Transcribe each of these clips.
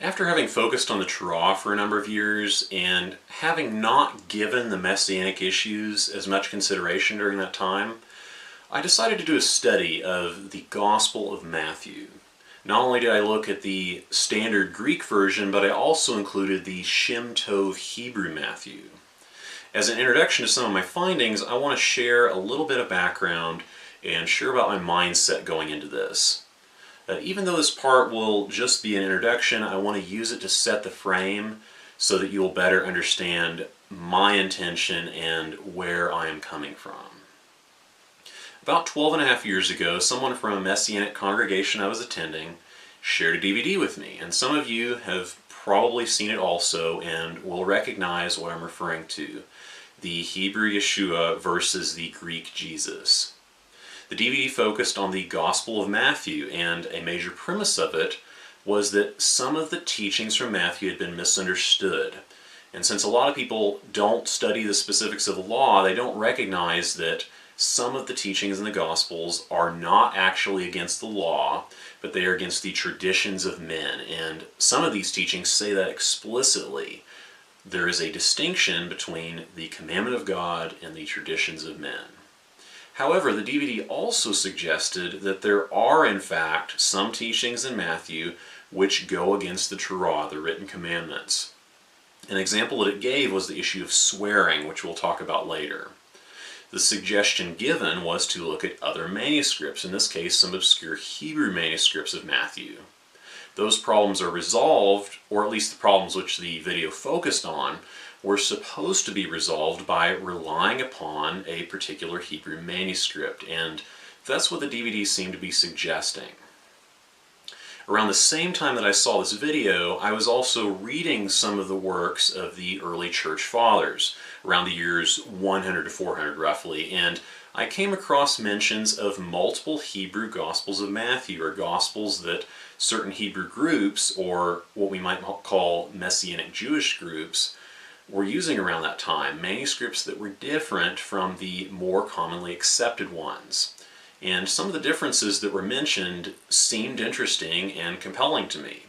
After having focused on the Torah for a number of years and having not given the Messianic issues as much consideration during that time, I decided to do a study of the Gospel of Matthew. Not only did I look at the standard Greek version, but I also included the Shem Tov Hebrew Matthew. As an introduction to some of my findings, I want to share a little bit of background and share about my mindset going into this. Even though this part will just be an introduction, I want to use it to set the frame so that you'll better understand my intention and where I am coming from. About 12.5 years ago, someone from a Messianic congregation I was attending shared a DVD with me, and some of you have probably seen it also and will recognize what I'm referring to: the Hebrew Yeshua versus the Greek Jesus. The DVD focused on the Gospel of Matthew, and a major premise of it was that some of the teachings from Matthew had been misunderstood. And since a lot of people don't study the specifics of the law, they don't recognize that some of the teachings in the Gospels are not actually against the law, but they are against the traditions of men. And some of these teachings say that explicitly. There is a distinction between the commandment of God and the traditions of men. However, the DVD also suggested that there are, in fact, some teachings in Matthew which go against the Torah, the written commandments. An example that it gave was the issue of swearing, which we'll talk about later. The suggestion given was to look at other manuscripts, in this case some obscure Hebrew manuscripts of Matthew. Those problems are resolved, or at least the problems which the video focused on, were supposed to be resolved by relying upon a particular Hebrew manuscript, and that's what the DVD seemed to be suggesting. Around the same time that I saw this video, I was also reading some of the works of the early church fathers, around the years 100 to 400 roughly, and I came across mentions of multiple Hebrew Gospels of Matthew, or Gospels that certain Hebrew groups, or what we might call Messianic Jewish groups, were using around that time, manuscripts that were different from the more commonly accepted ones. And some of the differences that were mentioned seemed interesting and compelling to me.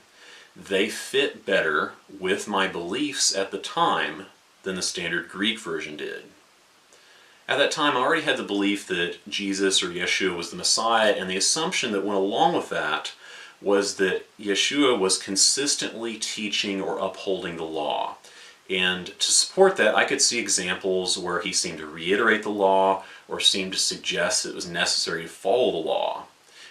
They fit better with my beliefs at the time than the standard Greek version did. At that time, I already had the belief that Jesus or Yeshua was the Messiah, and the assumption that went along with that was that Yeshua was consistently teaching or upholding the law. And to support that, I could see examples where he seemed to reiterate the law or seemed to suggest it was necessary to follow the law.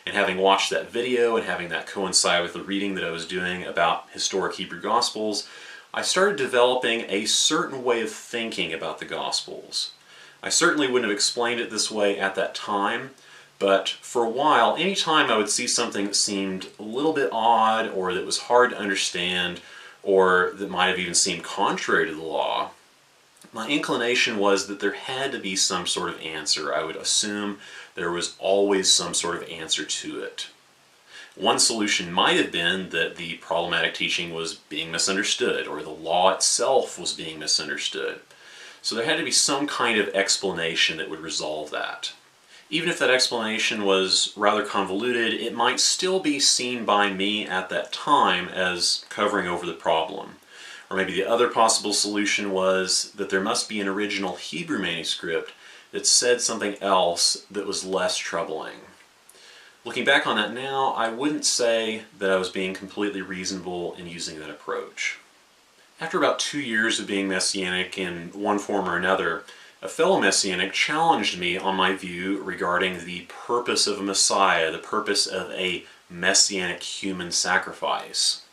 And having watched that video and having that coincide with the reading that I was doing about historic Hebrew Gospels, I started developing a certain way of thinking about the Gospels. I certainly wouldn't have explained it this way at that time, but for a while, anytime I would see something that seemed a little bit odd or that was hard to understand, or that might have even seemed contrary to the law, my inclination was that there had to be some sort of answer. I would assume there was always some sort of answer to it. One solution might have been that the problematic teaching was being misunderstood, or the law itself was being misunderstood. So there had to be some kind of explanation that would resolve that. Even if that explanation was rather convoluted, it might still be seen by me at that time as covering over the problem. Or maybe the other possible solution was that there must be an original Hebrew manuscript that said something else that was less troubling. Looking back on that now, I wouldn't say that I was being completely reasonable in using that approach. After about 2 years of being Messianic in one form or another, a fellow Messianic challenged me on my view regarding the purpose of a Messiah, the purpose of a Messianic human sacrifice.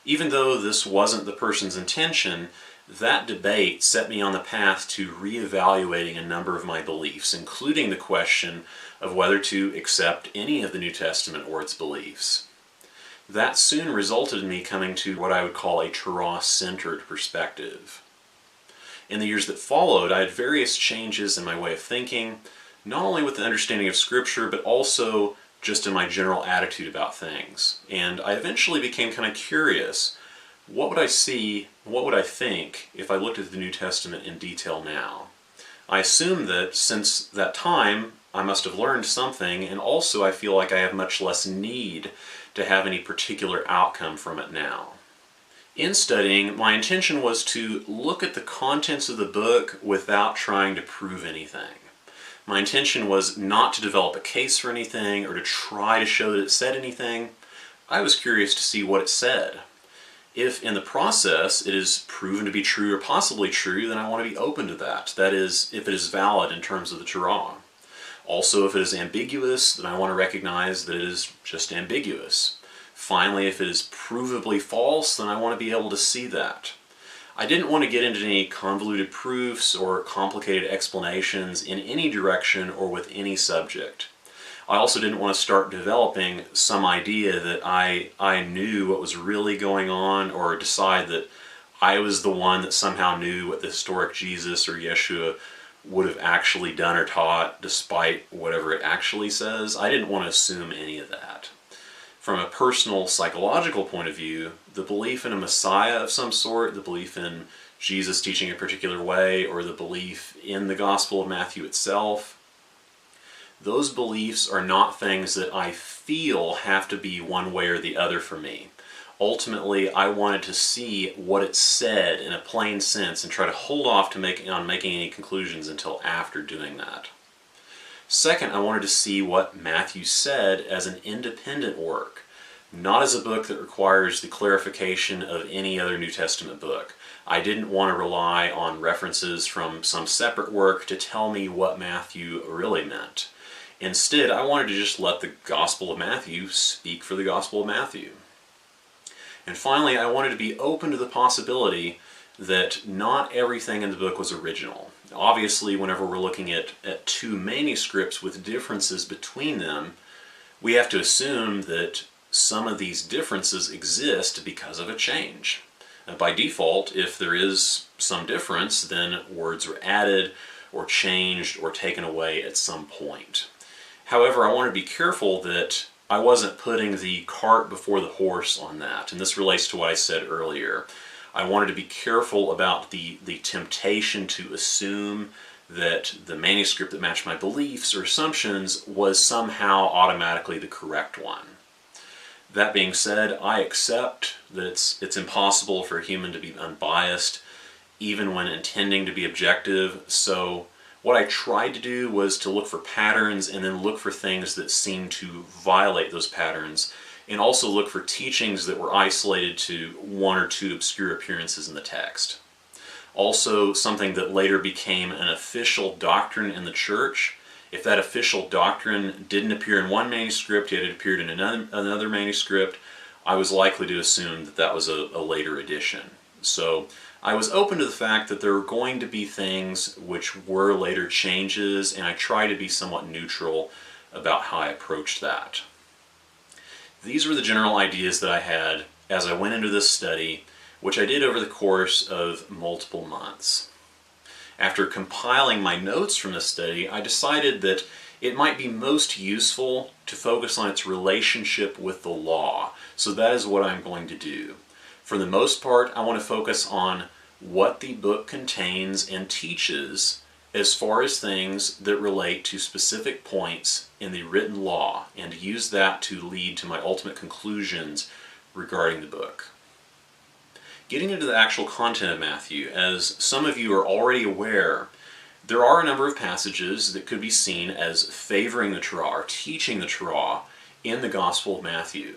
Even though this wasn't the person's intention, that debate set me on the path to reevaluating a number of my beliefs, including the question of whether to accept any of the New Testament or its beliefs. That soon resulted in me coming to what I would call a Torah-centered perspective. In the years that followed, I had various changes in my way of thinking, not only with the understanding of Scripture, but also just in my general attitude about things. And I eventually became kind of curious. What would I see, what would I think if I looked at the New Testament in detail now? I assume that since that time, I must have learned something, and also I feel like I have much less need to have any particular outcome from it now. In studying, my intention was to look at the contents of the book without trying to prove anything. My intention was not to develop a case for anything or to try to show that it said anything. I was curious to see what it said. If in the process it is proven to be true or possibly true, then I want to be open to that. That is, if it is valid in terms of the Torah. Also, if it is ambiguous, then I want to recognize that it is just ambiguous. Finally, if it is provably false, then I want to be able to see that. I didn't want to get into any convoluted proofs or complicated explanations in any direction or with any subject. I also didn't want to start developing some idea that I knew what was really going on, or decide that I was the one that somehow knew what the historic Jesus or Yeshua would have actually done or taught, despite whatever it actually says. I didn't want to assume any of that. From a personal psychological point of view, the belief in a Messiah of some sort, the belief in Jesus teaching a particular way, or the belief in the Gospel of Matthew itself, those beliefs are not things that I feel have to be one way or the other for me. Ultimately, I wanted to see what it said in a plain sense and try to hold off on making any conclusions until after doing that. Second, I wanted to see what Matthew said as an independent work, not as a book that requires the clarification of any other New Testament book. I didn't want to rely on references from some separate work to tell me what Matthew really meant. Instead, I wanted to just let the Gospel of Matthew speak for the Gospel of Matthew. And finally, I wanted to be open to the possibility that not everything in the book was original. Obviously, whenever we're looking at two manuscripts with differences between them, we have to assume that some of these differences exist because of a change. By default, if there is some difference, then words were added or changed or taken away at some point. However, I want to be careful that I wasn't putting the cart before the horse on that, and this relates to what I said earlier. I wanted to be careful about the temptation to assume that the manuscript that matched my beliefs or assumptions was somehow automatically the correct one. That being said, I accept that it's impossible for a human to be unbiased, even when intending to be objective, so what I tried to do was to look for patterns and then look for things that seemed to violate those patterns, and also look for teachings that were isolated to one or two obscure appearances in the text. Also, something that later became an official doctrine in the church. If that official doctrine didn't appear in one manuscript, yet it appeared in another manuscript, I was likely to assume that that was a later addition. So I was open to the fact that there were going to be things which were later changes, and I tried to be somewhat neutral about how I approached that. These were the general ideas that I had as I went into this study, which I did over the course of multiple months. After compiling my notes from this study, I decided that it might be most useful to focus on its relationship with the law, so that is what I'm going to do. For the most part, I want to focus on what the book contains and teaches as far as things that relate to specific points in the written law, and use that to lead to my ultimate conclusions regarding the book. Getting into the actual content of Matthew, as some of you are already aware, there are a number of passages that could be seen as favoring the Torah or teaching the Torah in the Gospel of Matthew.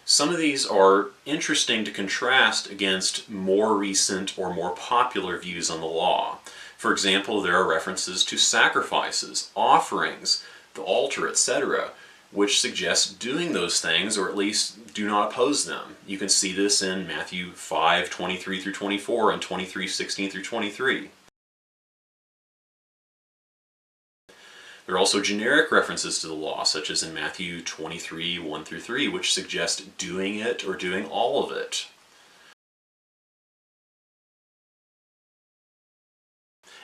Some of these are interesting to contrast against more recent or more popular views on the law. For example, there are references to sacrifices, offerings, the altar, etc., which suggest doing those things, or at least do not oppose them. You can see this in Matthew 5:23 through 24 and 23:16 through 23. There are also generic references to the law, such as in Matthew 23:1 through 3, which suggest doing it or doing all of it.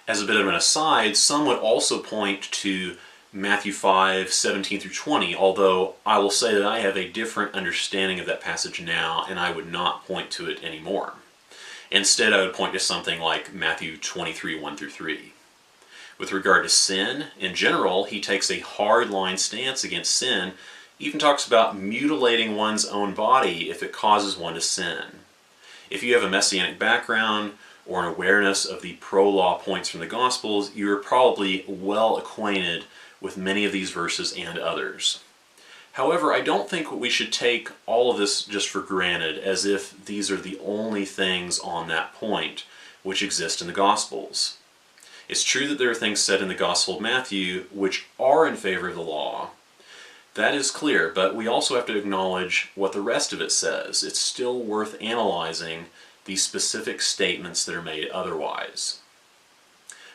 As a bit of an aside, some would also point to Matthew 5:17 through 20, although I will say that I have a different understanding of that passage now, and I would not point to it anymore. Instead, I would point to something like Matthew 23:1 through 3. With regard to sin, in general, he takes a hard-line stance against sin, even talks about mutilating one's own body if it causes one to sin. If you have a Messianic background or an awareness of the pro-law points from the Gospels, you are probably well acquainted with many of these verses and others. However, I don't think we should take all of this just for granted as if these are the only things on that point which exist in the Gospels. It's true that there are things said in the Gospel of Matthew which are in favor of the law. That is clear, but we also have to acknowledge what the rest of it says. It's still worth analyzing the specific statements that are made otherwise.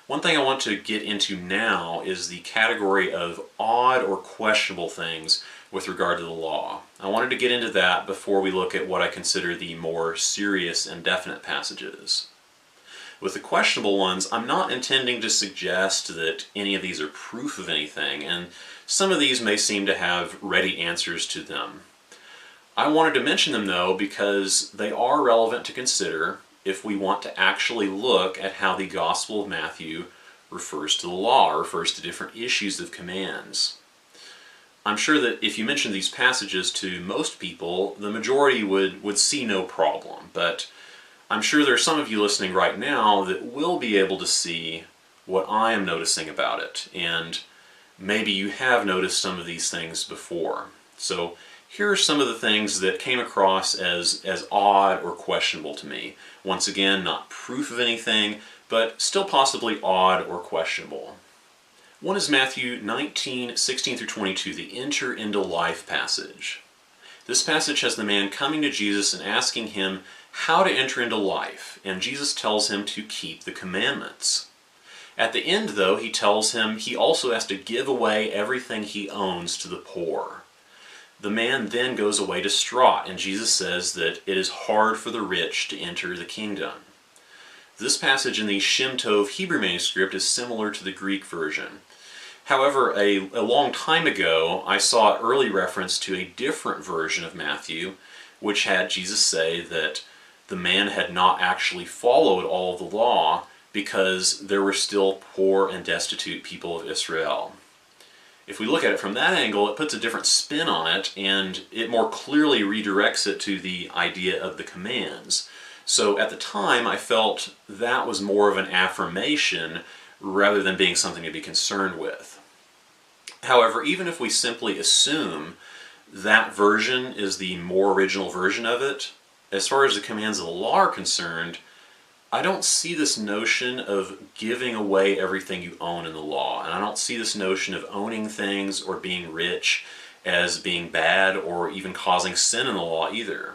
One thing I want to get into now is the category of odd or questionable things with regard to the law. I wanted to get into that before we look at what I consider the more serious and definite passages. With the questionable ones, I'm not intending to suggest that any of these are proof of anything, and some of these may seem to have ready answers to them. I wanted to mention them though because they are relevant to consider if we want to actually look at how the Gospel of Matthew refers to the law, or refers to different issues of commands. I'm sure that if you mention these passages to most people, the majority would see no problem, but I'm sure there are some of you listening right now that will be able to see what I am noticing about it, and maybe you have noticed some of these things before. So here are some of the things that came across as odd or questionable to me. Once again, not proof of anything, but still possibly odd or questionable. One is Matthew 19:16-22, the enter into life passage. This passage has the man coming to Jesus and asking him how to enter into life, and Jesus tells him to keep the commandments. At the end, though, he tells him he also has to give away everything he owns to the poor. The man then goes away distraught, and Jesus says that it is hard for the rich to enter the kingdom. This passage in the Shem Tov Hebrew manuscript is similar to the Greek version. However, a long time ago, I saw an early reference to a different version of Matthew, which had Jesus say that the man had not actually followed all of the law because there were still poor and destitute people of Israel. If we look at it from that angle, it puts a different spin on it, and it more clearly redirects it to the idea of the commands. So at the time, I felt that was more of an affirmation rather than being something to be concerned with. However, even if we simply assume that version is the more original version of it, as far as the commands of the law are concerned, I don't see this notion of giving away everything you own in the law, and I don't see this notion of owning things or being rich as being bad or even causing sin in the law either.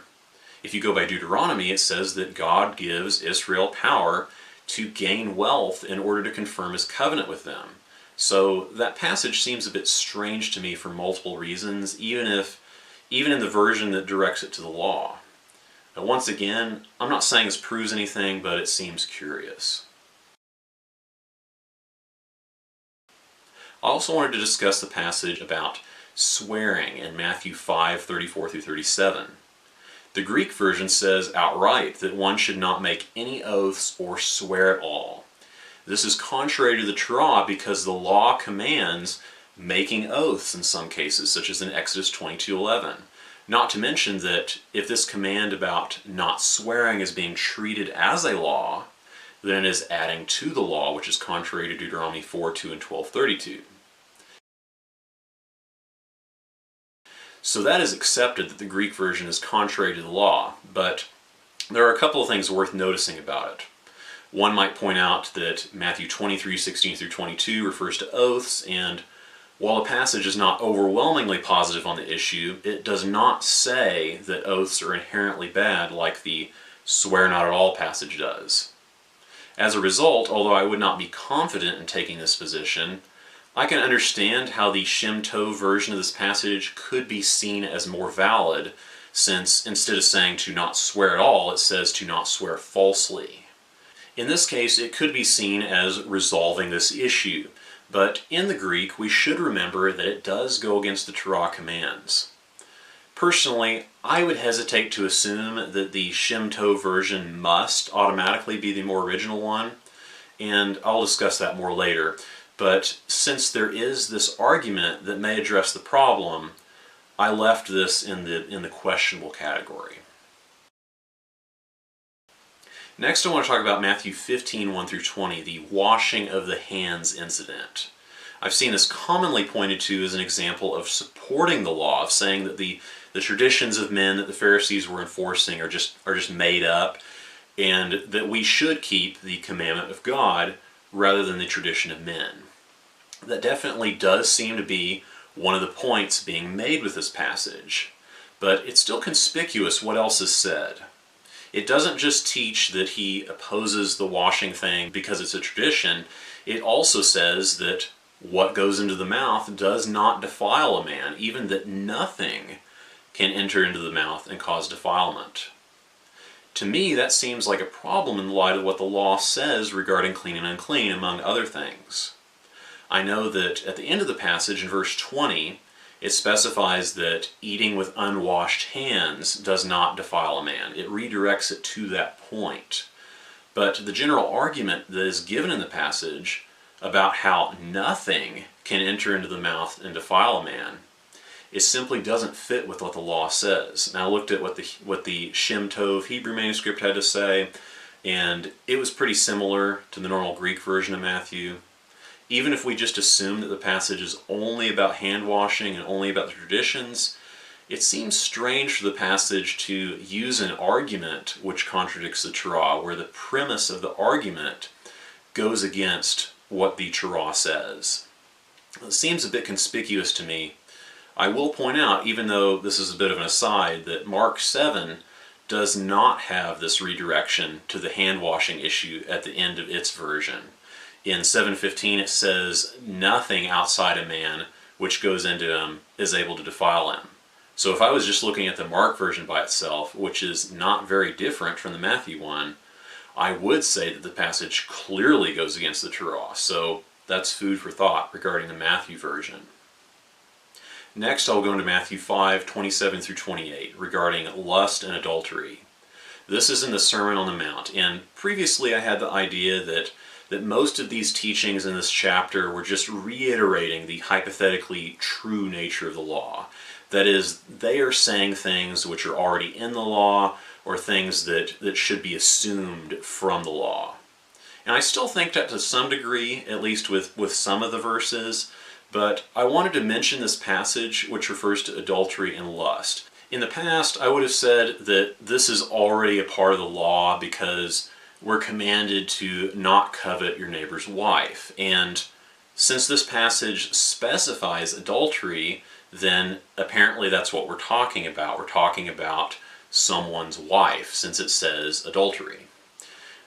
If you go by Deuteronomy, it says that God gives Israel power to gain wealth in order to confirm his covenant with them. So that passage seems a bit strange to me for multiple reasons, even in the version that directs it to the law. Now, once again, I'm not saying this proves anything, but it seems curious. I also wanted to discuss the passage about swearing in Matthew 5:34-37. The Greek version says outright that one should not make any oaths or swear at all. This is contrary to the Torah because the law commands making oaths in some cases, such as in Exodus 22:11. Not to mention that if this command about not swearing is being treated as a law, then it is adding to the law, which is contrary to Deuteronomy 4:2 and 12:32. So that is accepted that the Greek version is contrary to the law, but there are a couple of things worth noticing about it. One might point out that Matthew 23:16-22 refers to oaths, and while the passage is not overwhelmingly positive on the issue, it does not say that oaths are inherently bad like the swear not at all passage does. As a result, although I would not be confident in taking this position, I can understand how the Shem Tov version of this passage could be seen as more valid, since instead of saying to not swear at all, it says to not swear falsely. In this case, it could be seen as resolving this issue, but in the Greek, we should remember that it does go against the Torah commands. Personally, I would hesitate to assume that the Shem Tov version must automatically be the more original one, and I'll discuss that more later. But since there is this argument that may address the problem, I left this in the questionable category. Next, I want to talk about Matthew 15, 1 through 20, the washing of the hands incident. I've seen this commonly pointed to as an example of supporting the law, of saying that the traditions of men that the Pharisees were enforcing are just made up, and that we should keep the commandment of God rather than the tradition of men. That definitely does seem to be one of the points being made with this passage, but it's still conspicuous what else is said. It doesn't just teach that he opposes the washing thing because it's a tradition. It also says that what goes into the mouth does not defile a man, even that nothing can enter into the mouth and cause defilement. To me, that seems like a problem in light of what the law says regarding clean and unclean, among other things. I know that at the end of the passage, in verse 20, it specifies that eating with unwashed hands does not defile a man. It redirects it to that point. But the general argument that is given in the passage about how nothing can enter into the mouth and defile a man, it simply doesn't fit with what the law says. Now I looked at what the Shem Tov Hebrew manuscript had to say, and it was pretty similar to the normal Greek version of Matthew. Even if we just assume that the passage is only about hand washing and only about the traditions, it seems strange for the passage to use an argument which contradicts the Torah, where the premise of the argument goes against what the Torah says. It seems a bit conspicuous to me. I will point out, even though this is a bit of an aside, that Mark 7 does not have this redirection to the hand washing issue at the end of its version. In 7:15 it says, nothing outside a man which goes into him is able to defile him. So if I was just looking at the Mark version by itself, which is not very different from the Matthew one, I would say that the passage clearly goes against the Torah. So that's food for thought regarding the Matthew version. Next I'll go into Matthew 5, 27 through 28 regarding lust and adultery. This is in the Sermon on the Mount, and previously I had the idea that most of these teachings in this chapter were just reiterating the hypothetically true nature of the law. That is, they are saying things which are already in the law, or things that should be assumed from the law. And I still think that to some degree, at least with some of the verses, but I wanted to mention this passage which refers to adultery and lust. In the past, I would have said that this is already a part of the law because we're commanded to not covet your neighbor's wife. And since this passage specifies adultery, then apparently that's what we're talking about. We're talking about someone's wife, since it says adultery.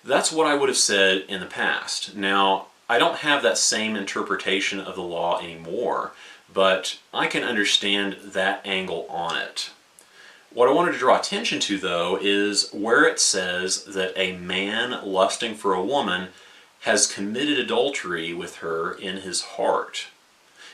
That's what I would have said in the past. Now, I don't have that same interpretation of the law anymore, but I can understand that angle on it. What I wanted to draw attention to, though, is where it says that a man lusting for a woman has committed adultery with her in his heart.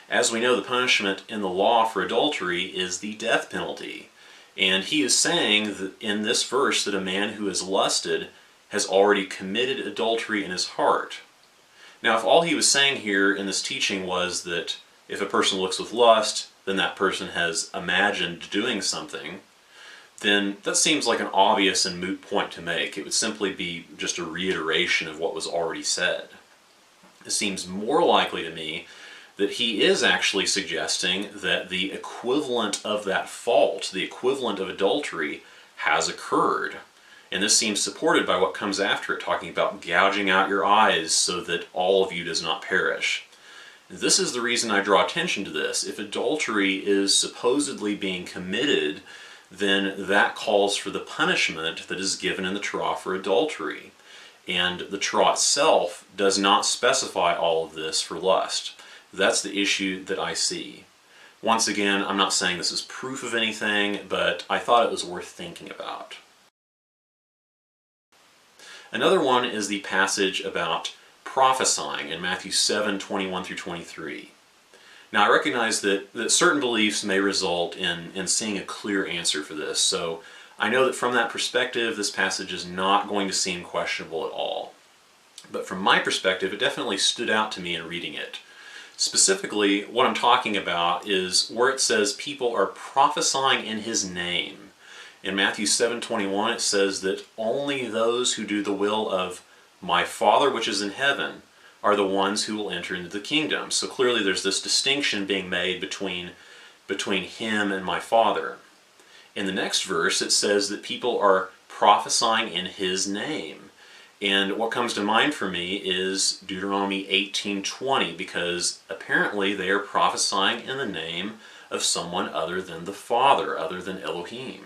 As we know, the punishment in the law for adultery is the death penalty. And he is saying that in this verse that a man who has lusted has already committed adultery in his heart. Now, if all he was saying here in this teaching was that if a person looks with lust, then that person has imagined doing something, then that seems like an obvious and moot point to make. It would simply be just a reiteration of what was already said. It seems more likely to me that he is actually suggesting that the equivalent of that fault, the equivalent of adultery, has occurred. And this seems supported by what comes after it, talking about gouging out your eyes so that all of you does not perish. This is the reason I draw attention to this. If adultery is supposedly being committed, then that calls for the punishment that is given in the Torah for adultery. And the Torah itself does not specify all of this for lust. That's the issue that I see. Once again, I'm not saying this is proof of anything, but I thought it was worth thinking about. Another one is the passage about prophesying in Matthew 7, 21 through 23. Now, I recognize that certain beliefs may result in seeing a clear answer for this, so I know that from that perspective, this passage is not going to seem questionable at all. But from my perspective, it definitely stood out to me in reading it. Specifically, what I'm talking about is where it says people are prophesying in his name. In Matthew 7:21 it says that only those who do the will of my Father which is in heaven are the ones who will enter into the kingdom. So clearly there's this distinction being made between him and my Father. In the next verse it says that people are prophesying in his name. And what comes to mind for me is Deuteronomy 18:20, because apparently they are prophesying in the name of someone other than the Father, other than Elohim.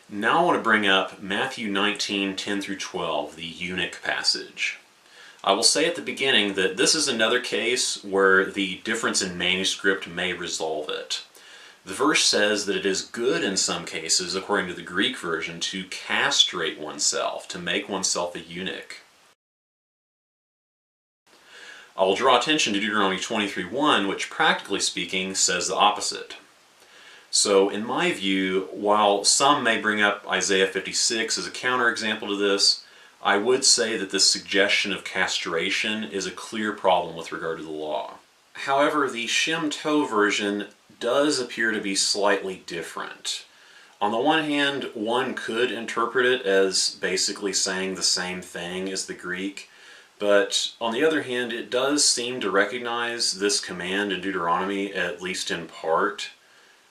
Now I want to bring up Matthew 19:10 through 12, the eunuch passage. I will say at the beginning that this is another case where the difference in manuscript may resolve it. The verse says that it is good in some cases, according to the Greek version, to castrate oneself, to make oneself a eunuch. I will draw attention to Deuteronomy 23:1, which practically speaking says the opposite. So in my view, while some may bring up Isaiah 56 as a counterexample to this, I would say that this suggestion of castration is a clear problem with regard to the law. However, the Shem Tov version does appear to be slightly different. On the one hand, one could interpret it as basically saying the same thing as the Greek, but on the other hand, it does seem to recognize this command in Deuteronomy, at least in part.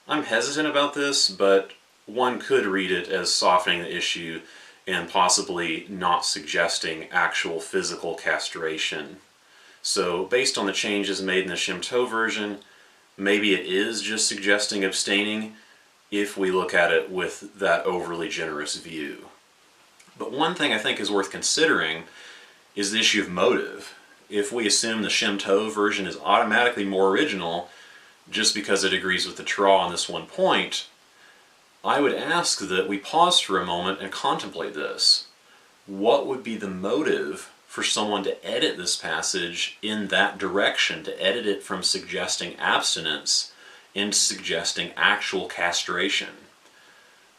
I'm hesitant about this, but one could read it as softening the issue and possibly not suggesting actual physical castration. So based on the changes made in the Shem Tov version, maybe it is just suggesting abstaining if we look at it with that overly generous view. But one thing I think is worth considering is the issue of motive. If we assume the Shem Tov version is automatically more original just because it agrees with the Torah on this one point, I would ask that we pause for a moment and contemplate this. What would be the motive for someone to edit this passage in that direction, to edit it from suggesting abstinence into suggesting actual castration?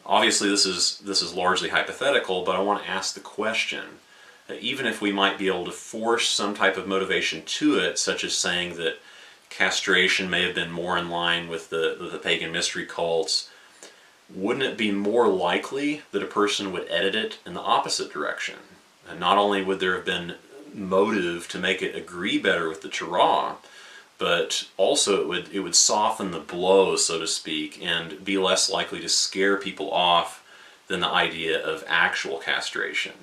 Obviously this is largely hypothetical, but I want to ask the question, that even if we might be able to force some type of motivation to it, such as saying that castration may have been more in line with the pagan mystery cults, wouldn't it be more likely that a person would edit it in the opposite direction? And not only would there have been motive to make it agree better with the Torah, but also it would soften the blow, so to speak, and be less likely to scare people off than the idea of actual castration.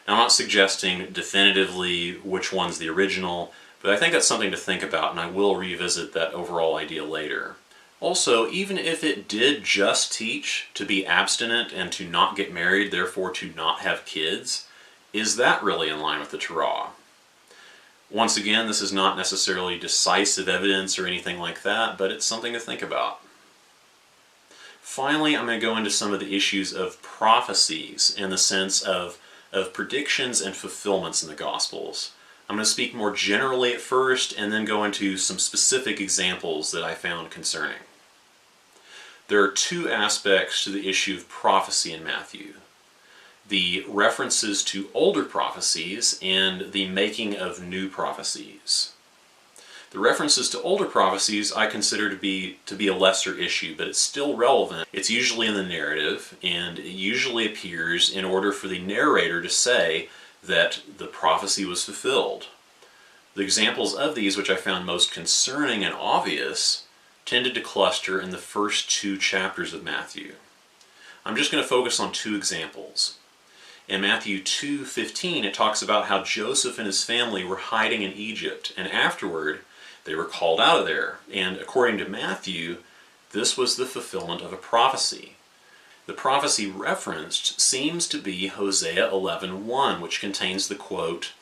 Now, I'm not suggesting definitively which one's the original, but I think that's something to think about, and I will revisit that overall idea later. Also, even if it did just teach to be abstinent and to not get married, therefore to not have kids, is that really in line with the Torah? Once again, this is not necessarily decisive evidence or anything like that, but it's something to think about. Finally, I'm going to go into some of the issues of prophecies in the sense of predictions and fulfillments in the Gospels. I'm going to speak more generally at first and then go into some specific examples that I found concerning. There are two aspects to the issue of prophecy in Matthew: the references to older prophecies and the making of new prophecies. The references to older prophecies I consider to be a lesser issue, but it's still relevant. It's usually in the narrative, and it usually appears in order for the narrator to say that the prophecy was fulfilled. The examples of these, which I found most concerning and obvious, tended to cluster in the first two chapters of Matthew. I'm just going to focus on two examples. In Matthew 2:15, it talks about how Joseph and his family were hiding in Egypt, and afterward they were called out of there. And according to Matthew, this was the fulfillment of a prophecy. The prophecy referenced seems to be Hosea 11:1, which contains the quote,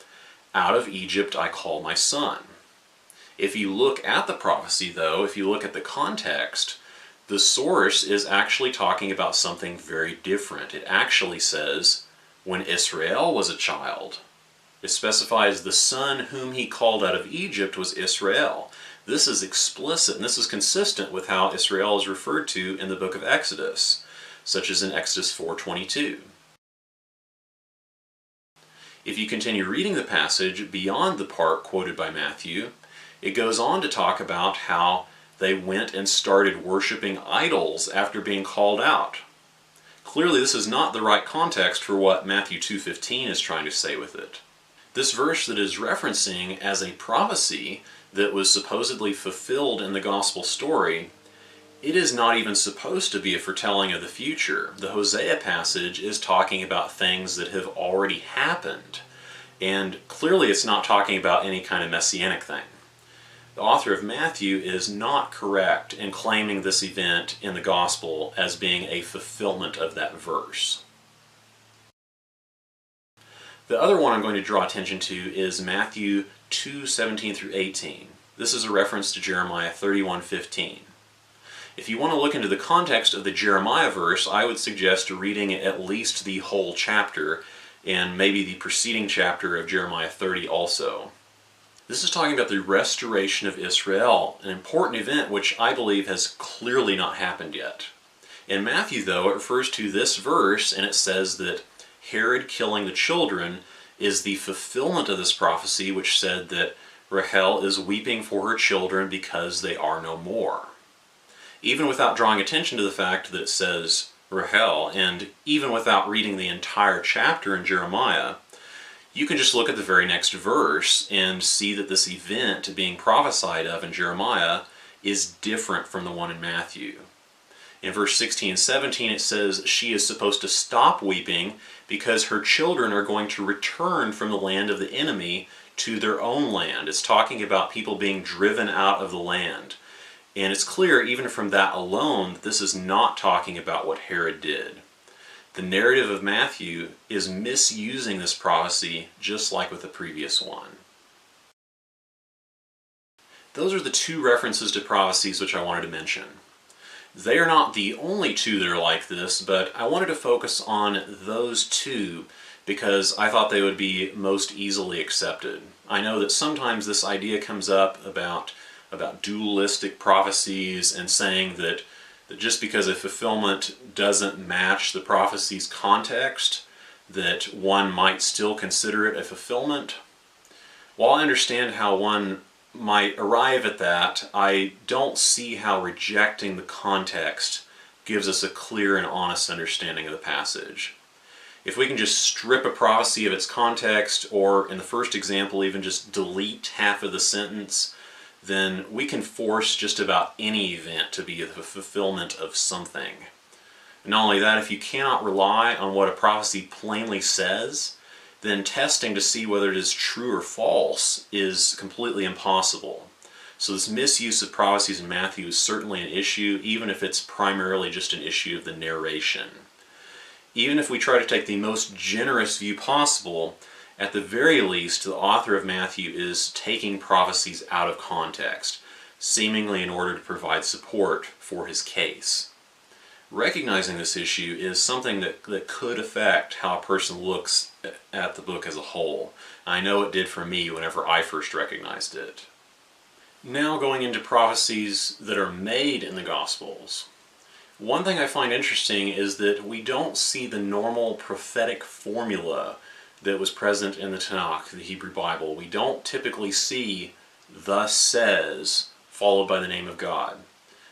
"Out of Egypt I call my son." If you look at the prophecy, though, if you look at the context, the source is actually talking about something very different. It actually says, when Israel was a child. It specifies the son whom he called out of Egypt was Israel. This is explicit, and this is consistent with how Israel is referred to in the book of Exodus, such as in Exodus 4:22. If you continue reading the passage beyond the part quoted by Matthew, it goes on to talk about how They went and started worshiping idols after being called out. Clearly, this is not the right context for what Matthew 2:15 is trying to say with it. This verse that is referencing as a prophecy that was supposedly fulfilled in the gospel story, it is not even supposed to be a foretelling of the future. The Hosea passage is talking about things that have already happened, and clearly it's not talking about any kind of messianic thing. The author of Matthew is not correct in claiming this event in the gospel as being a fulfillment of that verse. The other one I'm going to draw attention to is Matthew 2:17 through 18. This is a reference to Jeremiah 31:15. If you want to look into the context of the Jeremiah verse, I would suggest reading at least the whole chapter, and maybe the preceding chapter of Jeremiah 30 also. This is talking about the restoration of Israel, an important event which I believe has clearly not happened yet. In Matthew, though, it refers to this verse, and it says that Herod killing the children is the fulfillment of this prophecy, which said that Rahel is weeping for her children because they are no more. Even without drawing attention to the fact that it says Rahel, and even without reading the entire chapter in Jeremiah, you can just look at the very next verse and see that this event being prophesied of in Jeremiah is different from the one in Matthew. In verse 16 and 17 it says she is supposed to stop weeping because her children are going to return from the land of the enemy to their own land. It's talking about people being driven out of the land. And it's clear even from that alone that this is not talking about what Herod did. The narrative of Matthew is misusing this prophecy just like with the previous one. Those are the two references to prophecies which I wanted to mention. They are not the only two that are like this, but I wanted to focus on those two because I thought they would be most easily accepted. I know that sometimes this idea comes up about dualistic prophecies and saying that just because a fulfillment doesn't match the prophecy's context, that one might still consider it a fulfillment. While I understand how one might arrive at that, I don't see how rejecting the context gives us a clear and honest understanding of the passage. If we can just strip a prophecy of its context, or in the first example even just delete half of the sentence, then we can force just about any event to be the fulfillment of something. And not only that, if you cannot rely on what a prophecy plainly says, then testing to see whether it is true or false is completely impossible. So this misuse of prophecies in Matthew is certainly an issue, even if it's primarily just an issue of the narration. Even if we try to take the most generous view possible, at the very least, the author of Matthew is taking prophecies out of context, seemingly in order to provide support for his case. Recognizing this issue is something that could affect how a person looks at the book as a whole. I know it did for me whenever I first recognized it. Now going into prophecies that are made in the Gospels. One thing I find interesting is that we don't see the normal prophetic formula that was present in the Tanakh, the Hebrew Bible. We don't typically see "thus says" followed by the name of God.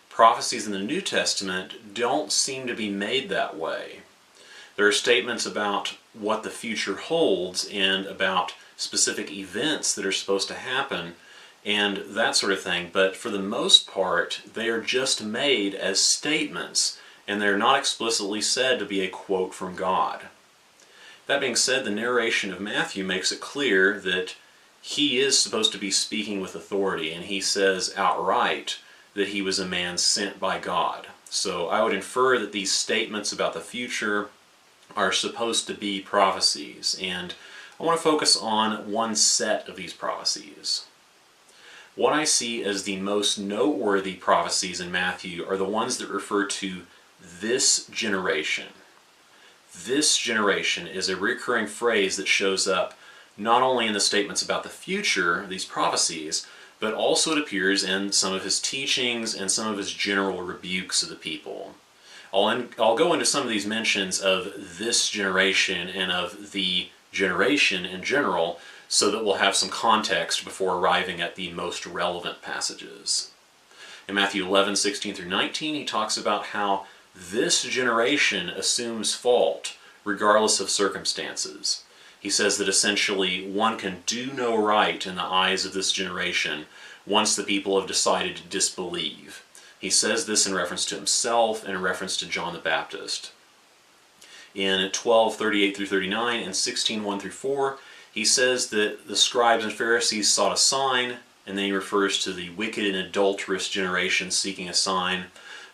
Prophecies in the New Testament don't seem to be made that way. There are statements about what the future holds and about specific events that are supposed to happen and that sort of thing, but for the most part they are just made as statements and they're not explicitly said to be a quote from God. That being said, the narration of Matthew makes it clear that he is supposed to be speaking with authority, and he says outright that he was a man sent by God. So I would infer that these statements about the future are supposed to be prophecies, and I want to focus on one set of these prophecies. What I see as the most noteworthy prophecies in Matthew are the ones that refer to this generation. This generation is a recurring phrase that shows up not only in the statements about the future, these prophecies, but also it appears in some of his teachings and some of his general rebukes of the people. I'll go into some of these mentions of this generation and of the generation in general so that we'll have some context before arriving at the most relevant passages. In Matthew 11:16 through 19, he talks about how this generation assumes fault regardless of circumstances. He says that essentially one can do no right in the eyes of this generation once the people have decided to disbelieve. He says this in reference to himself and in reference to John the Baptist. In 12:38 through 39 and 16:1 through 4, he says that the scribes and Pharisees sought a sign, and then he refers to the wicked and adulterous generation seeking a sign,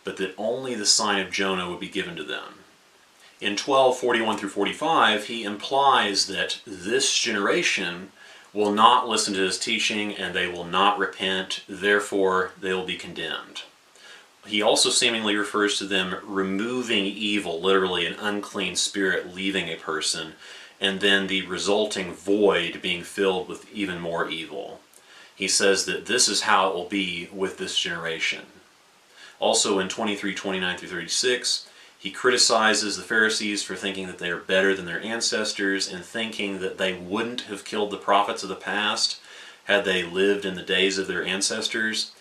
but that only the sign of Jonah would be given to them. In 12:41 through 45, he implies that this generation will not listen to his teaching and they will not repent, therefore they will be condemned. He also seemingly refers to them removing evil, literally an unclean spirit leaving a person, and then the resulting void being filled with even more evil. He says that this is how it will be with this generation. Also in 23:29 through 36, he criticizes the Pharisees for thinking that they are better than their ancestors and thinking that they wouldn't have killed the prophets of the past had they lived in the days of their ancestors.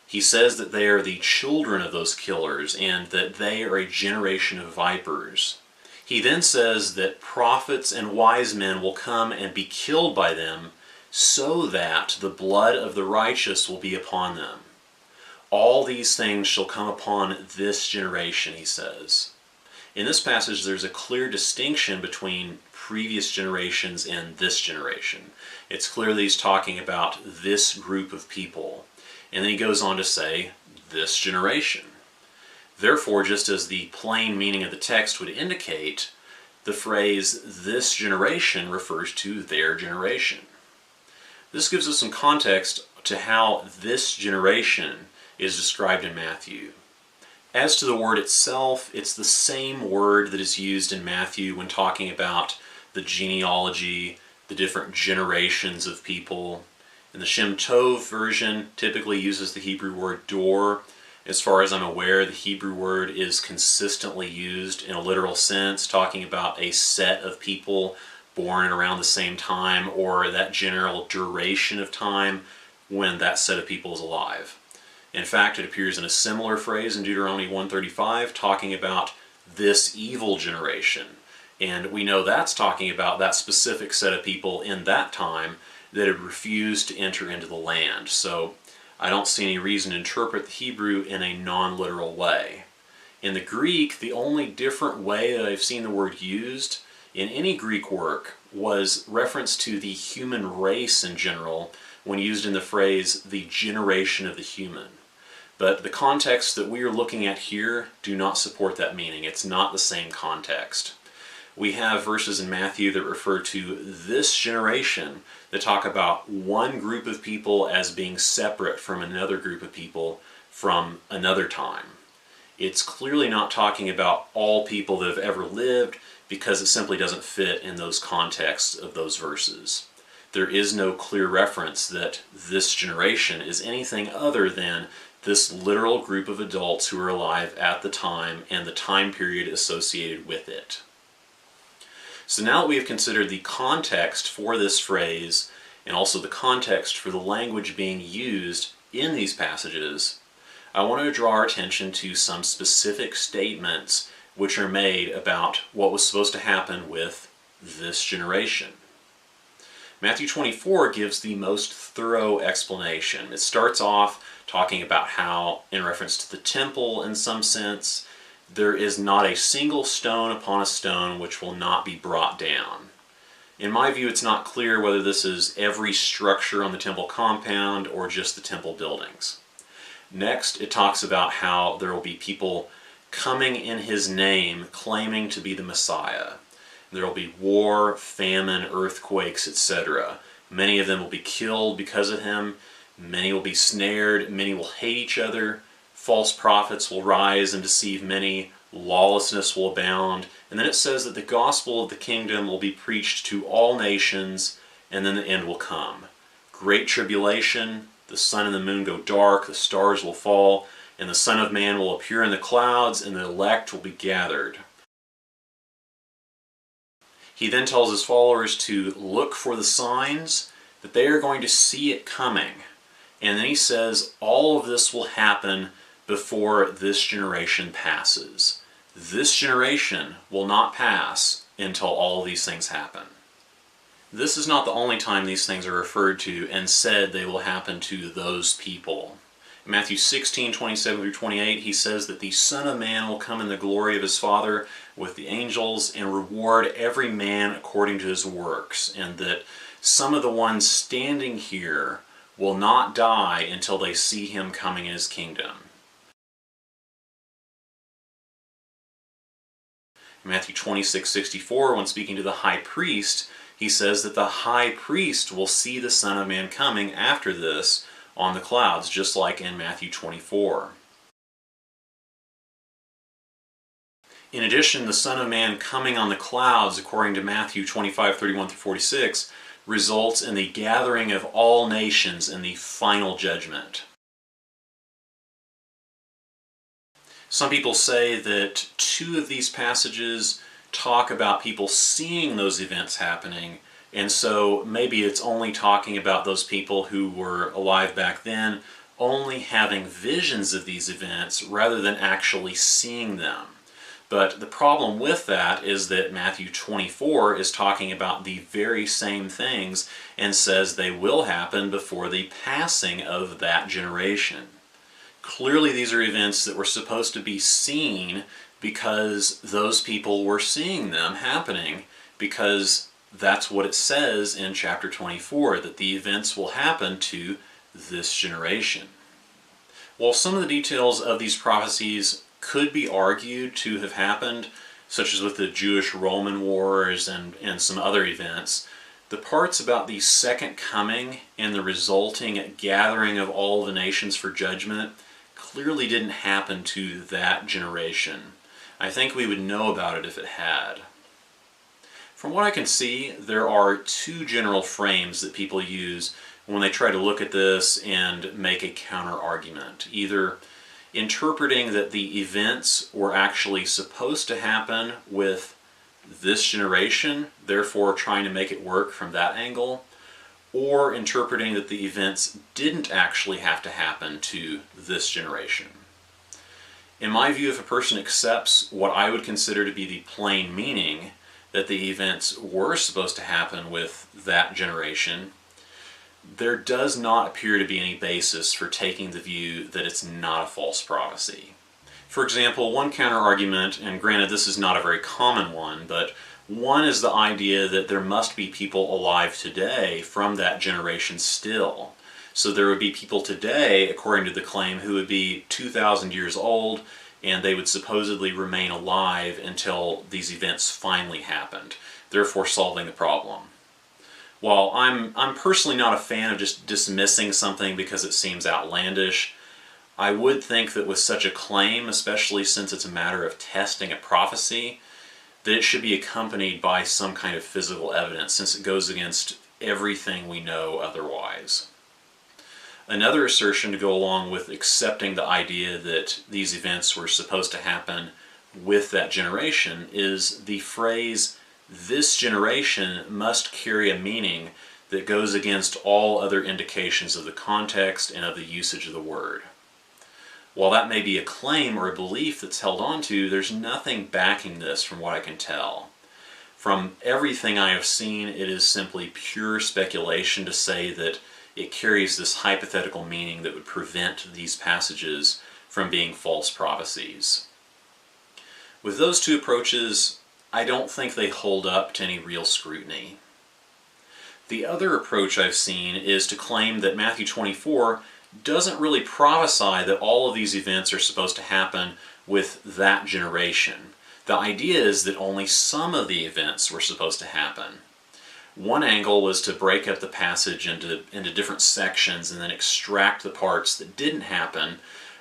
He says that they are the children of those killers and that they are a generation of vipers. He then says that prophets and wise men will come and be killed by them so that the blood of the righteous will be upon them. All these things shall come upon this generation, he says. In this passage, there's a clear distinction between previous generations and this generation. It's clear that he's talking about this group of people. And then he goes on to say, this generation. Therefore, just as the plain meaning of the text would indicate, the phrase, this generation, refers to their generation. This gives us some context to how this generation is described in Matthew. As to the word itself, it's the same word that is used in Matthew when talking about the genealogy, the different generations of people. And the Shem Tov version typically uses the Hebrew word dor. As far as I'm aware, the Hebrew word is consistently used in a literal sense, talking about a set of people born around the same time or that general duration of time when that set of people is alive. In fact, it appears in a similar phrase in Deuteronomy 135, talking about this evil generation. And we know that's talking about that specific set of people in that time that had refused to enter into the land. So I don't see any reason to interpret the Hebrew in a non-literal way. In the Greek, the only different way that I've seen the word used in any Greek work was reference to the human race in general when used in the phrase, the generation of the human. But the context that we are looking at here do not support that meaning. It's not the same context. We have verses in Matthew that refer to this generation that talk about one group of people as being separate from another group of people from another time. It's clearly not talking about all people that have ever lived because it simply doesn't fit in those contexts of those verses. There is no clear reference that this generation is anything other than this literal group of adults who were alive at the time and the time period associated with it. So now that we have considered the context for this phrase and also the context for the language being used in these passages, I want to draw our attention to some specific statements which are made about what was supposed to happen with this generation. Matthew 24 gives the most thorough explanation. It starts off talking about how, in reference to the temple in some sense, there is not a single stone upon a stone which will not be brought down. In my view, it's not clear whether this is every structure on the temple compound or just the temple buildings. Next, it talks about how there will be people coming in his name claiming to be the Messiah. There will be war, famine, earthquakes, etc. Many of them will be killed because of him. Many will be snared. Many will hate each other. False prophets will rise and deceive many. Lawlessness will abound. And then it says that the gospel of the kingdom will be preached to all nations, and then the end will come. Great tribulation, the sun and the moon go dark, the stars will fall, and the Son of Man will appear in the clouds, and the elect will be gathered. He then tells his followers to look for the signs, that they are going to see it coming. And then he says all of this will happen before this generation passes. This generation will not pass until all of these things happen. This is not the only time these things are referred to and said they will happen to those people. In Matthew 16:27-28, he says that the Son of Man will come in the glory of his Father with the angels and reward every man according to his works, and that some of the ones standing here will not die until they see him coming in his kingdom. In Matthew 26:64, when speaking to the high priest, he says that the high priest will see the Son of Man coming after this on the clouds, just like in Matthew 24. In addition, the Son of Man coming on the clouds, according to Matthew 25:31-46, results in the gathering of all nations in the final judgment. Some people say that two of these passages talk about people seeing those events happening, and so maybe it's only talking about those people who were alive back then, only having visions of these events rather than actually seeing them. But the problem with that is that Matthew 24 is talking about the very same things and says they will happen before the passing of that generation. Clearly these are events that were supposed to be seen because those people were seeing them happening, because that's what it says in chapter 24, that the events will happen to this generation. While some of the details of these prophecies could be argued to have happened, such as with the Jewish-Roman wars and some other events, the parts about the second coming and the resulting gathering of all the nations for judgment clearly didn't happen to that generation. I think we would know about it if it had. From what I can see, there are two general frames that people use when they try to look at this and make a counter-argument. Either interpreting that the events were actually supposed to happen with this generation, therefore trying to make it work from that angle, or interpreting that the events didn't actually have to happen to this generation. In my view, if a person accepts what I would consider to be the plain meaning, that the events were supposed to happen with that generation, there does not appear to be any basis for taking the view that it's not a false prophecy. For example, one counter-argument, and granted this is not a very common one, but one is the idea that there must be people alive today from that generation still. So there would be people today, according to the claim, who would be 2,000 years old, and they would supposedly remain alive until these events finally happened, therefore solving the problem. While I'm personally not a fan of just dismissing something because it seems outlandish, I would think that with such a claim, especially since it's a matter of testing a prophecy, that it should be accompanied by some kind of physical evidence, since it goes against everything we know otherwise. Another assertion to go along with accepting the idea that these events were supposed to happen with that generation is the phrase, "this generation," must carry a meaning that goes against all other indications of the context and of the usage of the word. While that may be a claim or a belief that's held onto, there's nothing backing this from what I can tell. From everything I have seen, it is simply pure speculation to say that it carries this hypothetical meaning that would prevent these passages from being false prophecies. With those two approaches, I don't think they hold up to any real scrutiny. The other approach I've seen is to claim that Matthew 24 doesn't really prophesy that all of these events are supposed to happen with that generation. The idea is that only some of the events were supposed to happen. One angle was to break up the passage into different sections and then extract the parts that didn't happen,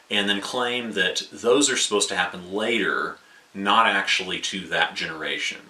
and then claim that those are supposed to happen later, not actually to that generation.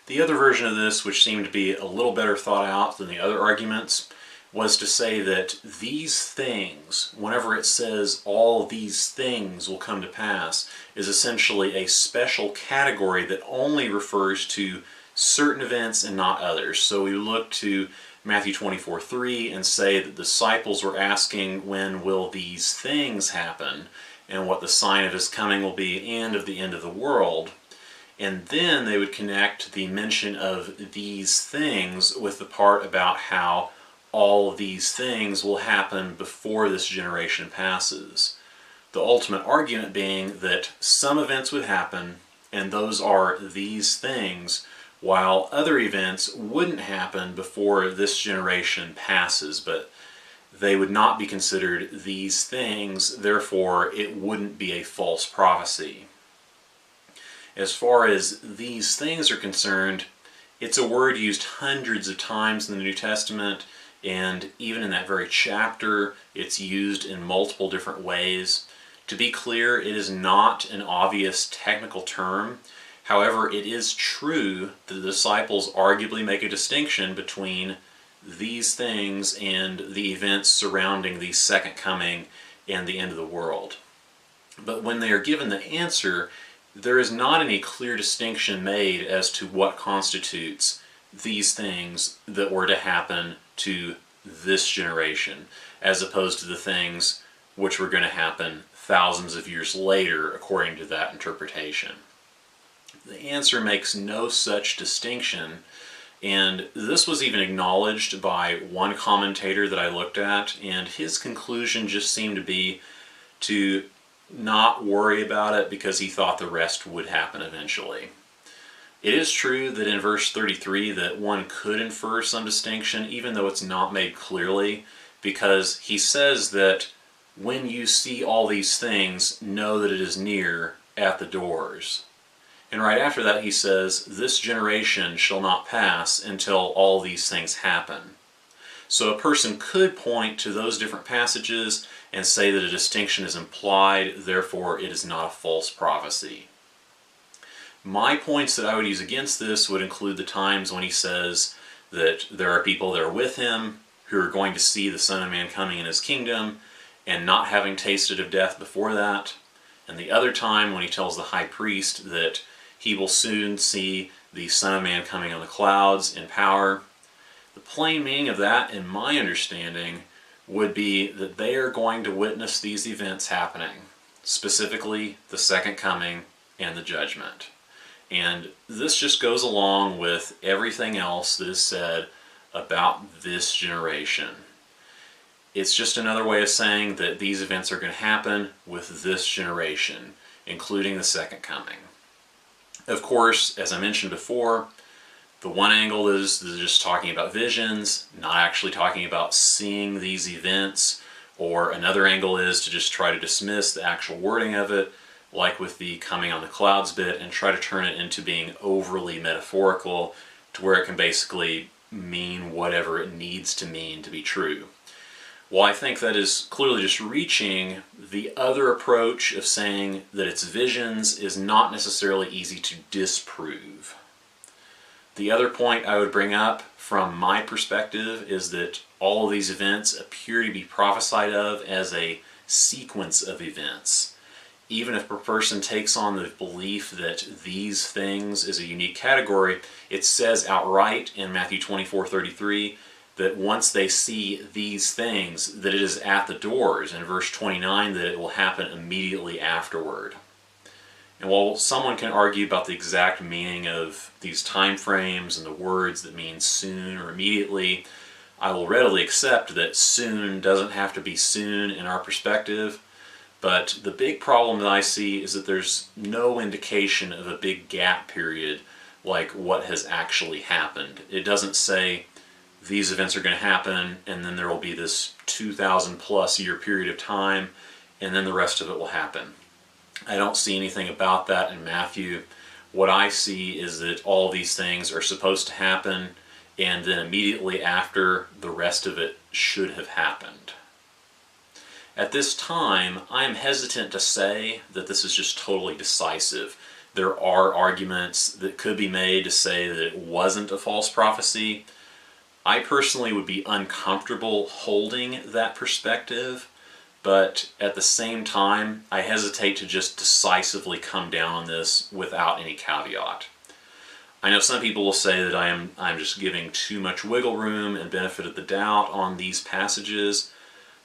The other version of this, which seemed to be a little better thought out than the other arguments, was to say that these things, whenever it says all these things will come to pass, is essentially a special category that only refers to certain events and not others. So we look to Matthew 24:3 and say that the disciples were asking, when will these things happen, and what the sign of his coming will be, and of the end of the world. And then they would connect the mention of these things with the part about how all of these things will happen before this generation passes. The ultimate argument being that some events would happen, and those are these things, while other events wouldn't happen before this generation passes, but they would not be considered these things, therefore it wouldn't be a false prophecy. As far as these things are concerned, it's a word used hundreds of times in the New Testament, and even in that very chapter, it's used in multiple different ways. To be clear, it is not an obvious technical term. However, it is true that the disciples arguably make a distinction between these things and the events surrounding the second coming and the end of the world. But when they are given the answer, there is not any clear distinction made as to what constitutes these things that were to happen to this generation, as opposed to the things which were going to happen thousands of years later, according to that interpretation. The answer makes no such distinction, and this was even acknowledged by one commentator that I looked at, and his conclusion just seemed to be to not worry about it because he thought the rest would happen eventually. It is true that in verse 33 that one could infer some distinction, even though it's not made clearly, because he says that when you see all these things, know that it is near at the doors. And right after that he says, this generation shall not pass until all these things happen. So a person could point to those different passages and say that a distinction is implied, therefore it is not a false prophecy. My points that I would use against this would include the times when he says that there are people that are with him who are going to see the Son of Man coming in his kingdom and not having tasted of death before that, and the other time when he tells the high priest that he will soon see the Son of Man coming on the clouds in power. The plain meaning of that, in my understanding, would be that they are going to witness these events happening, specifically the second coming and the judgment. And this just goes along with everything else that is said about this generation. It's just another way of saying that these events are going to happen with this generation, including the second coming. Of course, as I mentioned before, the one angle is just talking about visions, not actually talking about seeing these events, or another angle is to just try to dismiss the actual wording of it, like with the coming on the clouds bit, and try to turn it into being overly metaphorical to where it can basically mean whatever it needs to mean to be true. Well, I think that is clearly just reaching. The other approach of saying that it's visions is not necessarily easy to disprove. The other point I would bring up from my perspective is that all of these events appear to be prophesied of as a sequence of events. Even if a person takes on the belief that these things is a unique category, it says outright in Matthew 24:33 that once they see these things, that it is at the doors. In verse 29, that it will happen immediately afterward. And while someone can argue about the exact meaning of these time frames and the words that mean soon or immediately, I will readily accept that soon doesn't have to be soon in our perspective. But the big problem that I see is that there's no indication of a big gap period like what has actually happened. It doesn't say these events are going to happen and then there will be this 2,000 plus year period of time and then the rest of it will happen. I don't see anything about that in Matthew. What I see is that all these things are supposed to happen and then immediately after, the rest of it should have happened. At this time, I am hesitant to say that this is just totally decisive. There are arguments that could be made to say that it wasn't a false prophecy. I personally would be uncomfortable holding that perspective, but at the same time, I hesitate to just decisively come down on this without any caveat. I know some people will say that I'm just giving too much wiggle room and benefit of the doubt on these passages,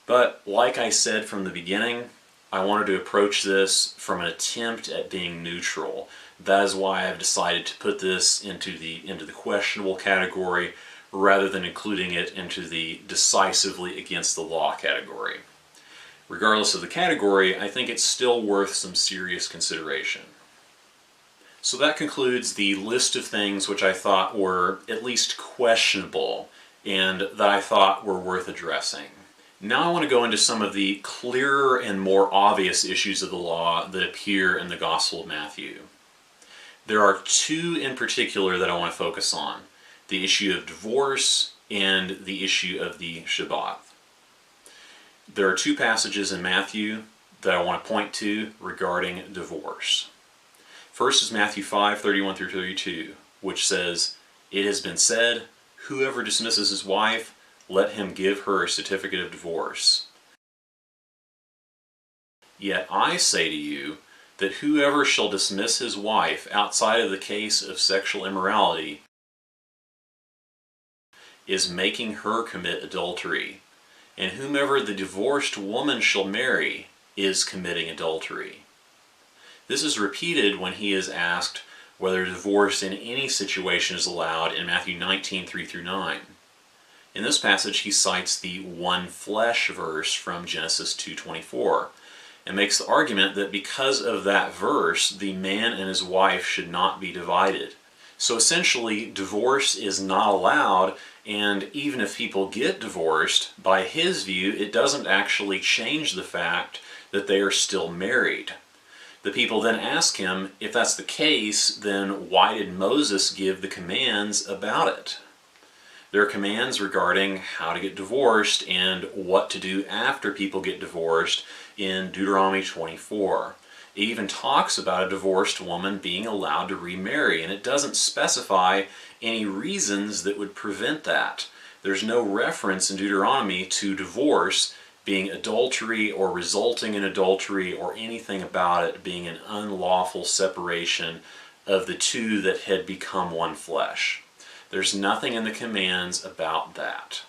but like I said from the beginning, I wanted to approach this from an attempt at being neutral. That is why I've decided to put this into the questionable category rather than including it into the decisively against the law category. Regardless of the category, I think it's still worth some serious consideration. So that concludes the list of things which I thought were at least questionable and that I thought were worth addressing. Now I want to go into some of the clearer and more obvious issues of the law that appear in the Gospel of Matthew. There are two in particular that I want to focus on: the issue of divorce and the issue of the Shabbat. There are two passages in Matthew that I want to point to regarding divorce. First is Matthew 5:31 through 32, which says, "It has been said, whoever dismisses his wife, let him give her a certificate of divorce. Yet I say to you that whoever shall dismiss his wife outside of the case of sexual immorality is making her commit adultery, and whomever the divorced woman shall marry is committing adultery." This is repeated when he is asked whether divorce in any situation is allowed in Matthew 19:3 through 9. In this passage, he cites the one flesh verse from Genesis 2:24 and makes the argument that because of that verse, the man and his wife should not be divided. So essentially, divorce is not allowed, and even if people get divorced, by his view, it doesn't actually change the fact that they are still married. The people then ask him, if that's the case, then why did Moses give the commands about it? There are commands regarding how to get divorced and what to do after people get divorced in Deuteronomy 24. It even talks about a divorced woman being allowed to remarry, and it doesn't specify any reasons that would prevent that. There's no reference in Deuteronomy to divorce being adultery or resulting in adultery or anything about it being an unlawful separation of the two that had become one flesh. There's nothing in the commands about that.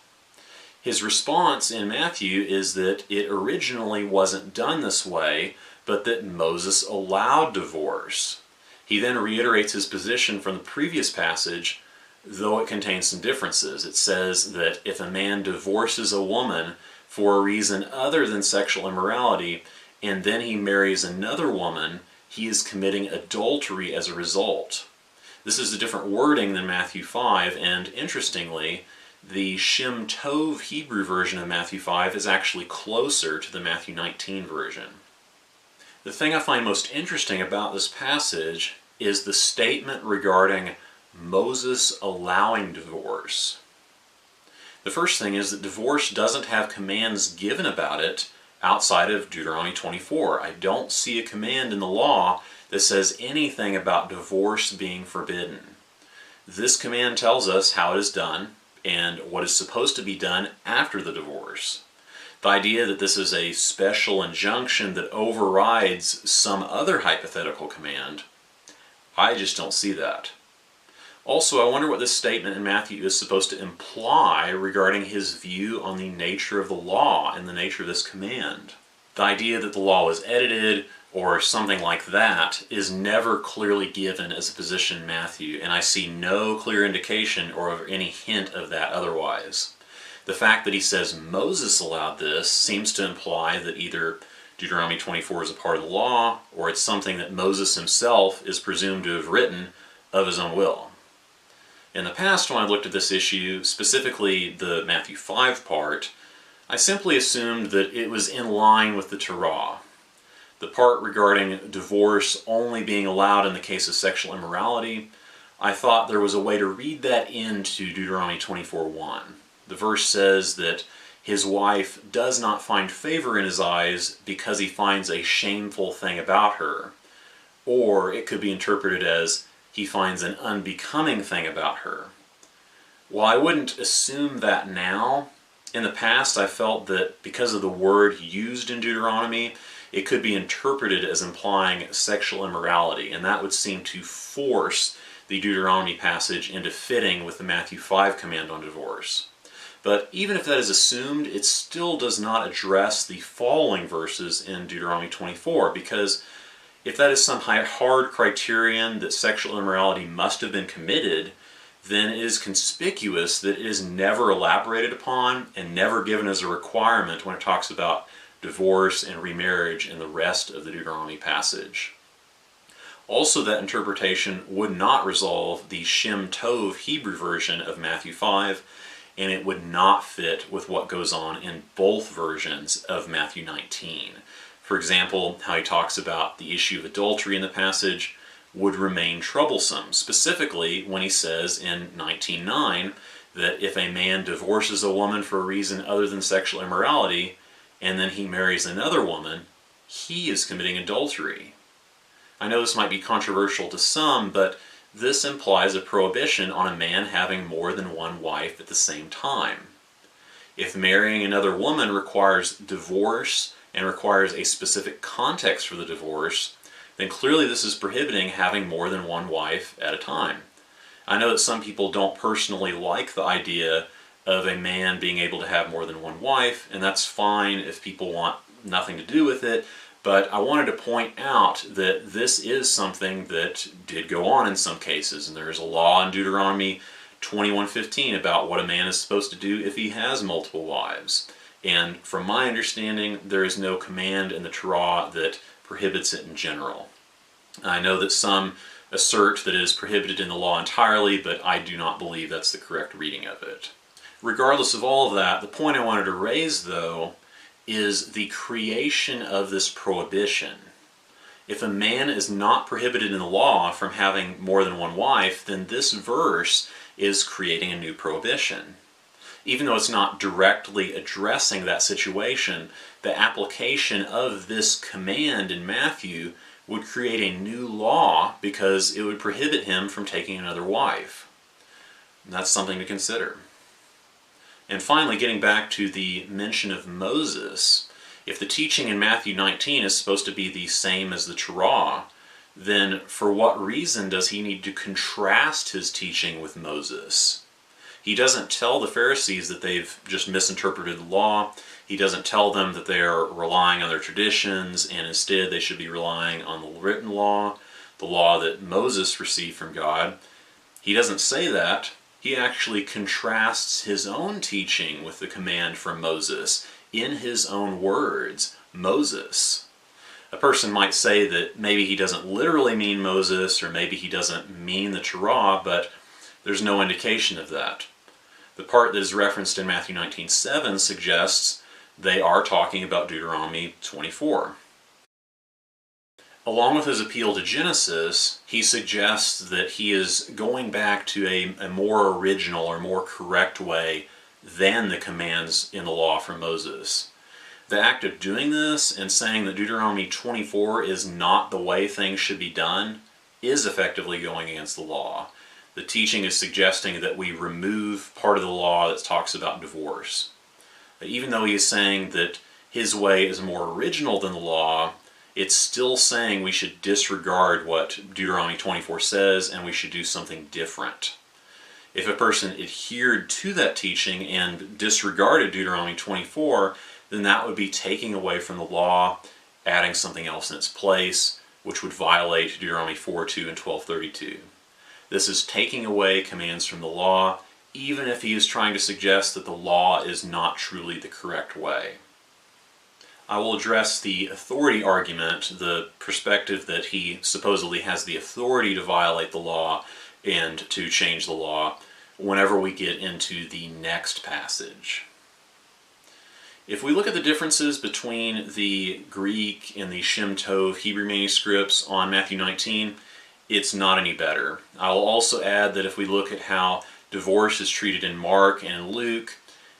His response in Matthew is that it originally wasn't done this way, but that Moses allowed divorce. He then reiterates his position from the previous passage, though it contains some differences. It says that if a man divorces a woman for a reason other than sexual immorality, and then he marries another woman, he is committing adultery as a result. This is a different wording than Matthew 5, and interestingly, the Shem Tov Hebrew version of Matthew 5 is actually closer to the Matthew 19 version. The thing I find most interesting about this passage is the statement regarding Moses allowing divorce. The first thing is that divorce doesn't have commands given about it outside of Deuteronomy 24. I don't see a command in the law that says anything about divorce being forbidden. This command tells us how it is done and what is supposed to be done after the divorce. The idea that this is a special injunction that overrides some other hypothetical command, I just don't see that. Also, I wonder what this statement in Matthew is supposed to imply regarding his view on the nature of the law and the nature of this command. The idea that the law was edited or something like that is never clearly given as a position in Matthew, and I see no clear indication or any hint of that otherwise. The fact that he says Moses allowed this seems to imply that either Deuteronomy 24 is a part of the law, or it's something that Moses himself is presumed to have written of his own will. In the past, when I looked at this issue, specifically the Matthew 5 part, I simply assumed that it was in line with the Torah. The part regarding divorce only being allowed in the case of sexual immorality, I thought there was a way to read that into Deuteronomy 24:1. The verse says that his wife does not find favor in his eyes because he finds a shameful thing about her. Or it could be interpreted as he finds an unbecoming thing about her. While I wouldn't assume that now, in the past I felt that because of the word used in Deuteronomy, it could be interpreted as implying sexual immorality, and that would seem to force the Deuteronomy passage into fitting with the Matthew 5 command on divorce. But even if that is assumed, it still does not address the following verses in Deuteronomy 24, because if that is some hard criterion that sexual immorality must have been committed, then it is conspicuous that it is never elaborated upon and never given as a requirement when it talks about divorce and remarriage in the rest of the Deuteronomy passage. Also, that interpretation would not resolve the Shem Tov Hebrew version of Matthew 5, and it would not fit with what goes on in both versions of Matthew 19. For example, how he talks about the issue of adultery in the passage would remain troublesome, specifically when he says in 19:9 that if a man divorces a woman for a reason other than sexual immorality, and then he marries another woman, he is committing adultery. I know this might be controversial to some, but this implies a prohibition on a man having more than one wife at the same time. If marrying another woman requires divorce and requires a specific context for the divorce, then clearly this is prohibiting having more than one wife at a time. I know that some people don't personally like the idea of a man being able to have more than one wife, and that's fine if people want nothing to do with it, but I wanted to point out that this is something that did go on in some cases, and there is a law in Deuteronomy 21:15 about what a man is supposed to do if he has multiple wives. And from my understanding, there is no command in the Torah that prohibits it in general. I know that some assert that it is prohibited in the law entirely, but I do not believe that's the correct reading of it. Regardless of all of that, the point I wanted to raise, though, is the creation of this prohibition. If a man is not prohibited in the law from having more than one wife, then this verse is creating a new prohibition. Even though it's not directly addressing that situation, the application of this command in Matthew would create a new law because it would prohibit him from taking another wife. And that's something to consider. And finally, getting back to the mention of Moses, if the teaching in Matthew 19 is supposed to be the same as the Torah, then for what reason does he need to contrast his teaching with Moses? He doesn't tell the Pharisees that they've just misinterpreted the law. He doesn't tell them that they are relying on their traditions, and instead they should be relying on the written law, the law that Moses received from God. He doesn't say that. He actually contrasts his own teaching with the command from Moses in his own words, Moses. A person might say that maybe he doesn't literally mean Moses, or maybe he doesn't mean the Torah, but there's no indication of that. The part that is referenced in Matthew 19:7 suggests they are talking about Deuteronomy 24. Along with his appeal to Genesis, he suggests that he is going back to a more original or more correct way than the commands in the law from Moses. The act of doing this and saying that Deuteronomy 24 is not the way things should be done is effectively going against the law. The teaching is suggesting that we remove part of the law that talks about divorce. Even though he is saying that his way is more original than the law, it's still saying we should disregard what Deuteronomy 24 says and we should do something different. If a person adhered to that teaching and disregarded Deuteronomy 24, then that would be taking away from the law, adding something else in its place, which would violate Deuteronomy 4:2 and 12:32. This is taking away commands from the law, even if he is trying to suggest that the law is not truly the correct way. I will address the authority argument, the perspective that he supposedly has the authority to violate the law and to change the law, whenever we get into the next passage. If we look at the differences between the Greek and the Shem Tov Hebrew manuscripts on Matthew 19, it's not any better. I will also add that if we look at how divorce is treated in Mark and in Luke,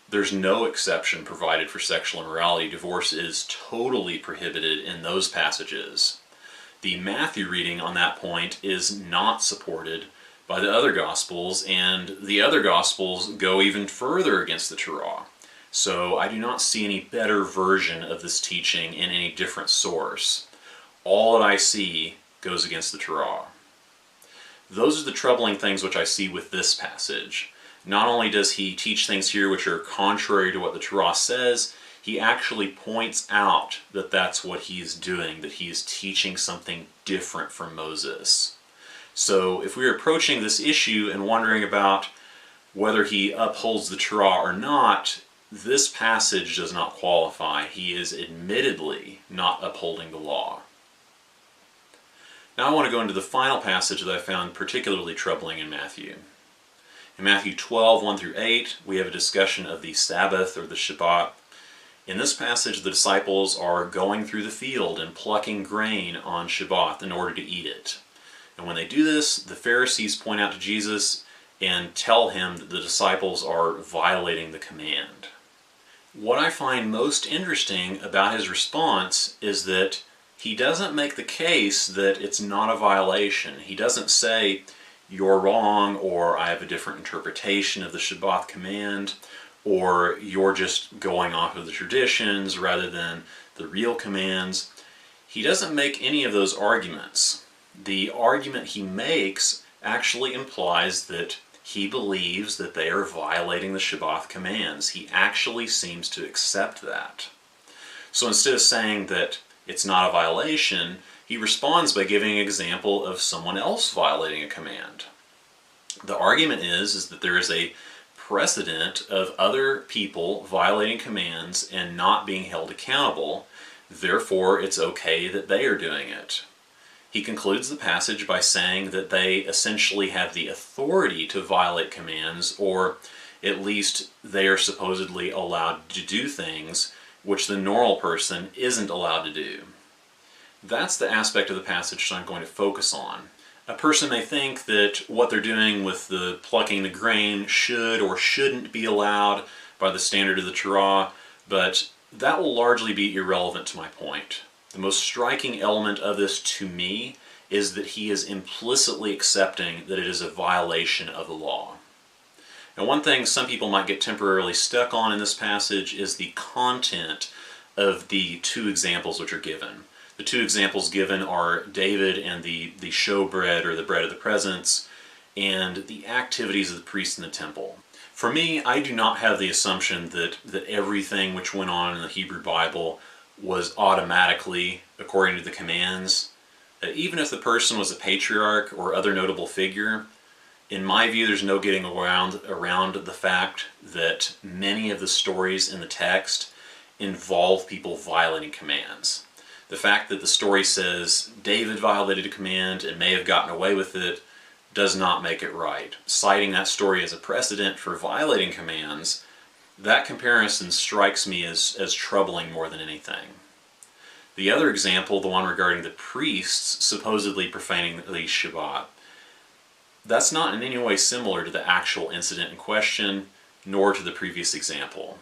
there's no exception provided for sexual immorality. Divorce is totally prohibited in those passages. The Matthew reading on that point is not supported by the other Gospels, and the other Gospels go even further against the Torah. So I do not see any better version of this teaching in any different source. All that I see goes against the Torah. Those are the troubling things which I see with this passage. Not only does he teach things here which are contrary to what the Torah says, he actually points out that that's what he is doing, that he is teaching something different from Moses. So if we're approaching this issue and wondering about whether he upholds the Torah or not, this passage does not qualify. He is admittedly not upholding the law. Now I want to go into the final passage that I found particularly troubling in Matthew. In Matthew 12, 1 through 8, we have a discussion of the Sabbath or the Shabbat. In this passage, the disciples are going through the field and plucking grain on Shabbat in order to eat it. And when they do this, the Pharisees point out to Jesus and tell him that the disciples are violating the command. What I find most interesting about his response is that he doesn't make the case that it's not a violation. He doesn't say, "You're wrong," or "I have a different interpretation of the Shabbat command," or "You're just going off of the traditions rather than the real commands." He doesn't make any of those arguments. The argument he makes actually implies that he believes that they are violating the Shabbat commands. He actually seems to accept that. So instead of saying that it's not a violation, he responds by giving an example of someone else violating a command. The argument is that there is a precedent of other people violating commands and not being held accountable, therefore it's okay that they are doing it. He concludes the passage by saying that they essentially have the authority to violate commands, or at least they are supposedly allowed to do things which the normal person isn't allowed to do. That's the aspect of the passage that I'm going to focus on. A person may think that what they're doing with the plucking the grain should or shouldn't be allowed by the standard of the Torah, but that will largely be irrelevant to my point. The most striking element of this to me is that he is implicitly accepting that it is a violation of the law. Now, one thing some people might get temporarily stuck on in this passage is the content of the two examples which are given. The two examples given are David and the showbread, or the bread of the presence, and the activities of the priests in the temple. For me, I do not have the assumption that everything which went on in the Hebrew Bible was automatically according to the commands. Even if the person was a patriarch or other notable figure, in my view there's no getting around the fact that many of the stories in the text involve people violating commands. The fact that the story says David violated a command and may have gotten away with it does not make it right. Citing that story as a precedent for violating commands, that comparison strikes me as troubling more than anything. The other example, the one regarding the priests supposedly profaning the Shabbat, that's not in any way similar to the actual incident in question, nor to the previous example.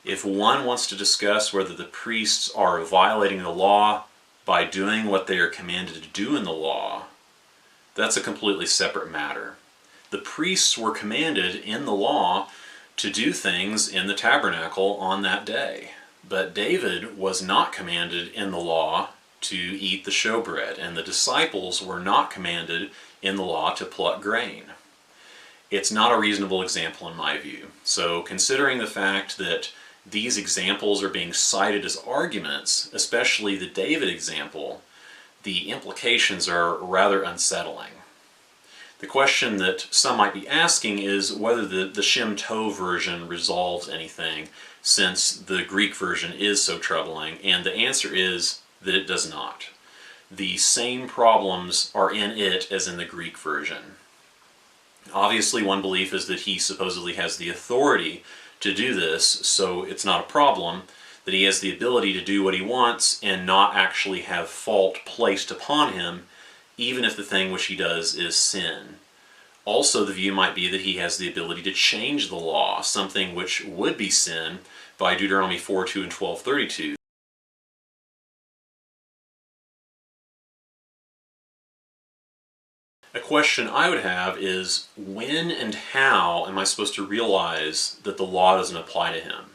If one wants to discuss whether the priests are violating the law by doing what they are commanded to do in the law, that's a completely separate matter. The priests were commanded in the law to do things in the tabernacle on that day. But David was not commanded in the law to eat the showbread, and the disciples were not commanded in the law to pluck grain. It's not a reasonable example in my view. So considering the fact that these examples are being cited as arguments, especially the David example, the implications are rather unsettling. The question that some might be asking is whether the Shem Tov version resolves anything, since the Greek version is so troubling, and the answer is that it does not. The same problems are in it as in the Greek version. Obviously, one belief is that he supposedly has the authority to do this, so it's not a problem, that he has the ability to do what he wants and not actually have fault placed upon him, even if the thing which he does is sin. Also, the view might be that he has the ability to change the law, something which would be sin by Deuteronomy 4:2 and 12:32. A question I would have is, when and how am I supposed to realize that the law doesn't apply to him?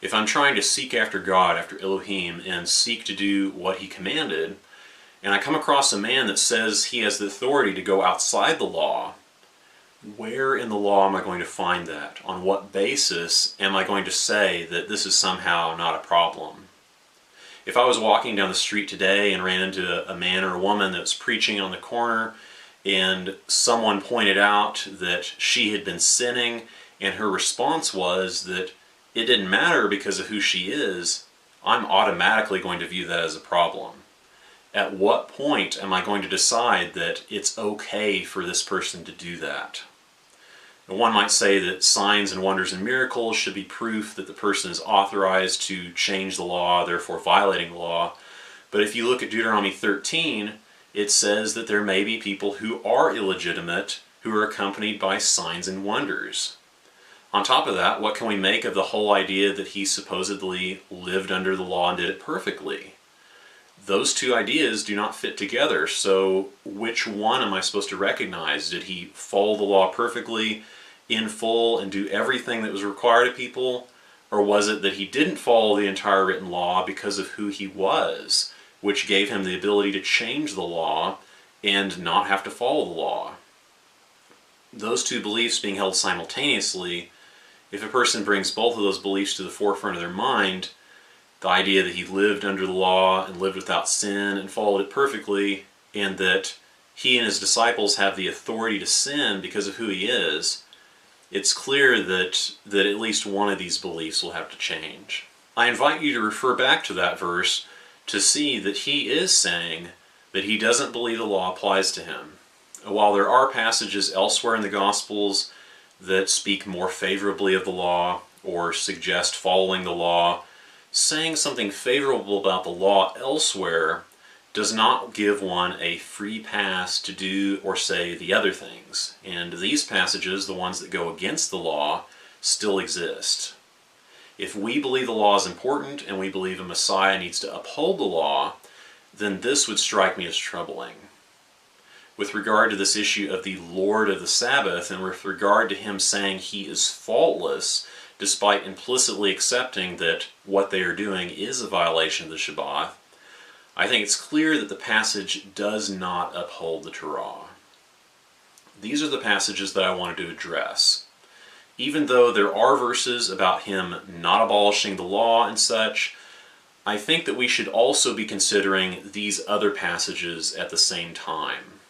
If I'm trying to seek after God, after Elohim, and seek to do what he commanded, and I come across a man that says he has the authority to go outside the law, where in the law am I going to find that? On what basis am I going to say that this is somehow not a problem? If I was walking down the street today and ran into a man or a woman that was preaching on the corner, and someone pointed out that she had been sinning, and her response was that it didn't matter because of who she is, I'm automatically going to view that as a problem. At what point am I going to decide that it's okay for this person to do that? One might say that signs and wonders and miracles should be proof that the person is authorized to change the law, therefore violating the law. But if you look at Deuteronomy 13, it says that there may be people who are illegitimate who are accompanied by signs and wonders. On top of that, what can we make of the whole idea that he supposedly lived under the law and did it perfectly? Those two ideas do not fit together, so which one am I supposed to recognize? Did he follow the law perfectly, in full, and do everything that was required of people? Or was it that he didn't follow the entire written law because of who he was, which gave him the ability to change the law and not have to follow the law? Those two beliefs being held simultaneously, if a person brings both of those beliefs to the forefront of their mind, the idea that he lived under the law and lived without sin and followed it perfectly, and that he and his disciples have the authority to sin because of who he is, it's clear that at least one of these beliefs will have to change. I invite you to refer back to that verse to see that he is saying that he doesn't believe the law applies to him. While there are passages elsewhere in the Gospels that speak more favorably of the law or suggest following the law, saying something favorable about the law elsewhere does not give one a free pass to do or say the other things. And these passages, the ones that go against the law, still exist. If we believe the law is important and we believe a Messiah needs to uphold the law, then this would strike me as troubling. With regard to this issue of the Lord of the Sabbath, and with regard to him saying he is faultless, despite implicitly accepting that what they are doing is a violation of the Shabbat, I think it's clear that the passage does not uphold the Torah. These are the passages that I wanted to address. Even though there are verses about him not abolishing the law and such, I think that we should also be considering these other passages at the same time.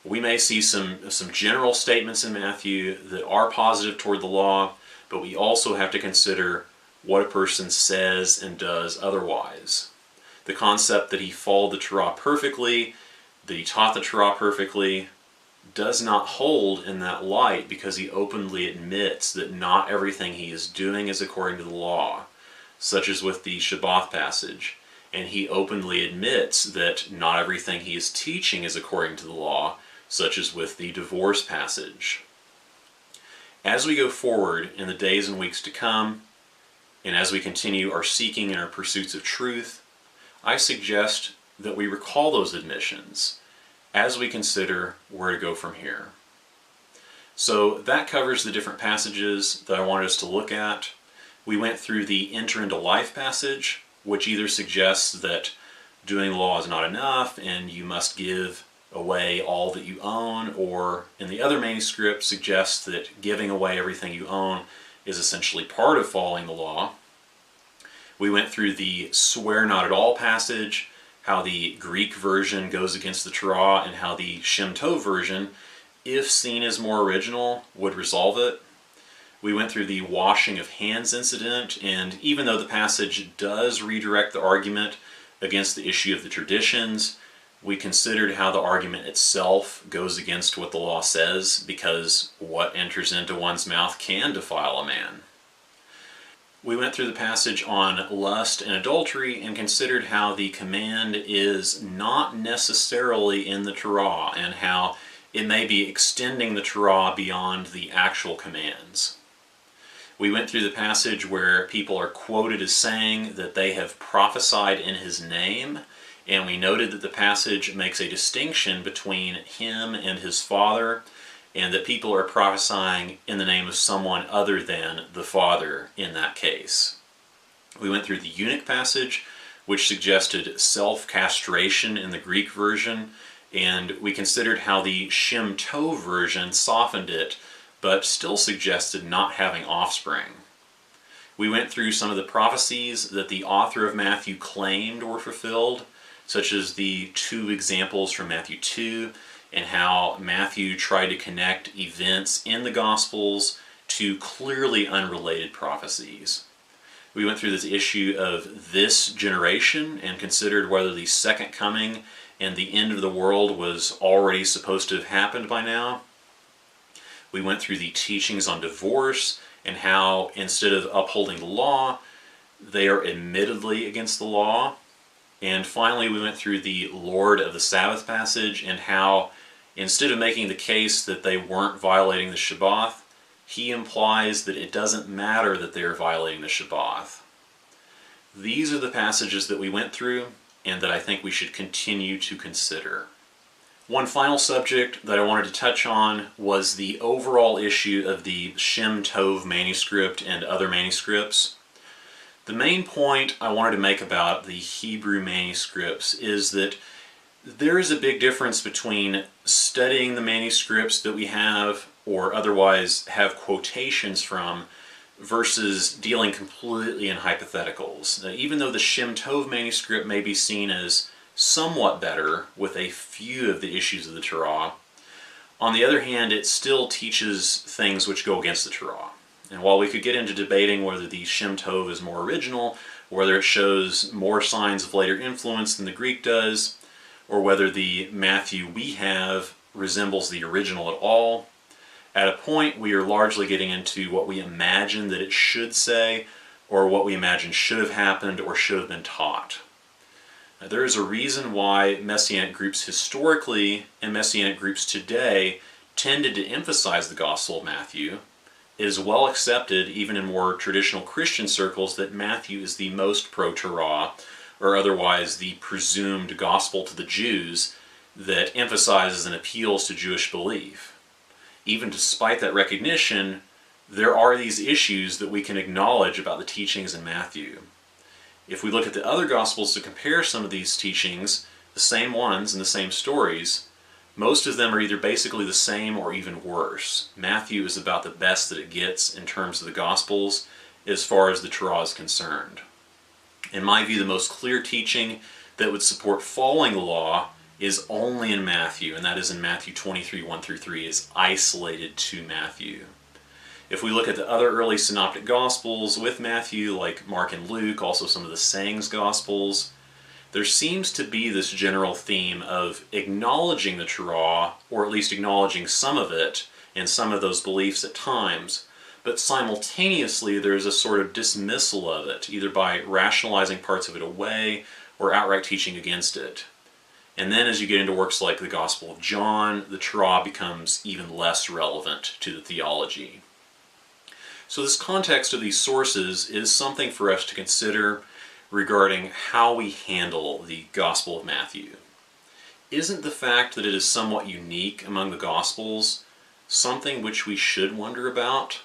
We may see some general statements in Matthew that are positive toward the law, but we also have to consider what a person says and does otherwise. The concept that he followed the Torah perfectly, that he taught the Torah perfectly, does not hold in that light because he openly admits that not everything he is doing is according to the law, such as with the Shabbat passage. And he openly admits that not everything he is teaching is according to the law, such as with the divorce passage. As we go forward in the days and weeks to come, and as we continue our seeking and our pursuits of truth, I suggest that we recall those admissions as we consider where to go from here. So that covers the different passages that I wanted us to look at. We went through the enter into life passage, which either suggests that doing the law is not enough and you must give away all that you own, or in the other manuscript suggests that giving away everything you own is essentially part of following the law. We went through the swear not at all passage, how the Greek version goes against the Torah, and how the Shem Tov version, if seen as more original, would resolve it. We went through the washing of hands incident, and even though the passage does redirect the argument against the issue of the traditions, we considered how the argument itself goes against what the law says, because what enters into one's mouth can defile a man. We went through the passage on lust and adultery and considered how the command is not necessarily in the Torah, and how it may be extending the Torah beyond the actual commands. We went through the passage where people are quoted as saying that they have prophesied in his name, and we noted that the passage makes a distinction between him and his Father, and that people are prophesying in the name of someone other than the Father in that case. We went through the eunuch passage, which suggested self-castration in the Greek version, and we considered how the Shem Tov version softened it, but still suggested not having offspring. We went through some of the prophecies that the author of Matthew claimed were fulfilled, such as the 2 examples from Matthew 2, and how Matthew tried to connect events in the Gospels to clearly unrelated prophecies. We went through this issue of this generation and considered whether the second coming and the end of the world was already supposed to have happened by now. We went through the teachings on divorce and how instead of upholding the law, they are admittedly against the law. And finally, we went through the Lord of the Sabbath passage and how instead of making the case that they weren't violating the Shabbat, he implies that it doesn't matter that they are violating the Shabbat. These are the passages that we went through and that I think we should continue to consider. One final subject that I wanted to touch on was the overall issue of the Shem Tov manuscript and other manuscripts. The main point I wanted to make about the Hebrew manuscripts is that there is a big difference between studying the manuscripts that we have or otherwise have quotations from versus dealing completely in hypotheticals. Even though the Shem Tov manuscript may be seen as somewhat better with a few of the issues of the Torah, on the other hand, it still teaches things which go against the Torah. And while we could get into debating whether the Shem Tov is more original, or whether it shows more signs of later influence than the Greek does, or whether the Matthew we have resembles the original at all, at a point we are largely getting into what we imagine that it should say, or what we imagine should have happened or should have been taught. Now, there is a reason why Messianic groups historically and Messianic groups today tended to emphasize the Gospel of Matthew. It is well accepted, even in more traditional Christian circles, that Matthew is the most pro-Torah, or otherwise the presumed gospel to the Jews that emphasizes and appeals to Jewish belief. Even despite that recognition, there are these issues that we can acknowledge about the teachings in Matthew. If we look at the other Gospels to compare some of these teachings, the same ones and the same stories, most of them are either basically the same or even worse. Matthew is about the best that it gets in terms of the Gospels as far as the Torah is concerned. In my view, the most clear teaching that would support following the law is only in Matthew, and that is in Matthew 23, 1-3, is isolated to Matthew. If we look at the other early synoptic Gospels with Matthew, like Mark and Luke, also some of the sayings Gospels, there seems to be this general theme of acknowledging the Torah, or at least acknowledging some of it, and some of those beliefs at times, but simultaneously there is a sort of dismissal of it, either by rationalizing parts of it away, or outright teaching against it. And then as you get into works like the Gospel of John, the Torah becomes even less relevant to the theology. So this context of these sources is something for us to consider regarding how we handle the Gospel of Matthew. Isn't the fact that it is somewhat unique among the Gospels something which we should wonder about?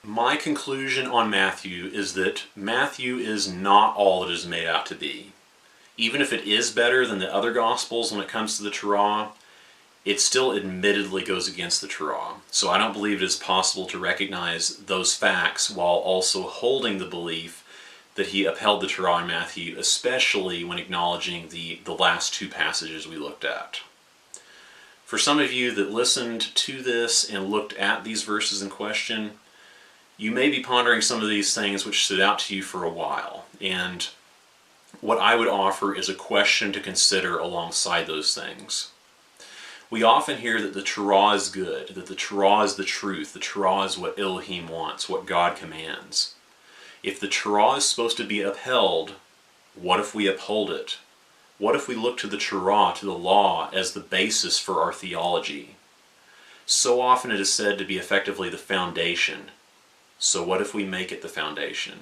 My conclusion on Matthew is that Matthew is not all it is made out to be. Even if it is better than the other Gospels when it comes to the Torah, it still admittedly goes against the Torah. So I don't believe it is possible to recognize those facts while also holding the belief that he upheld the Torah in Matthew, especially when acknowledging the last 2 passages we looked at. For some of you that listened to this and looked at these verses in question, you may be pondering some of these things which stood out to you for a while. And what I would offer is a question to consider alongside those things. We often hear that the Torah is good, that the Torah is the truth, the Torah is what Elohim wants, what God commands. If the Torah is supposed to be upheld, what if we uphold it? What if we look to the Torah, to the law, as the basis for our theology? So often it is said to be effectively the foundation. So what if we make it the foundation?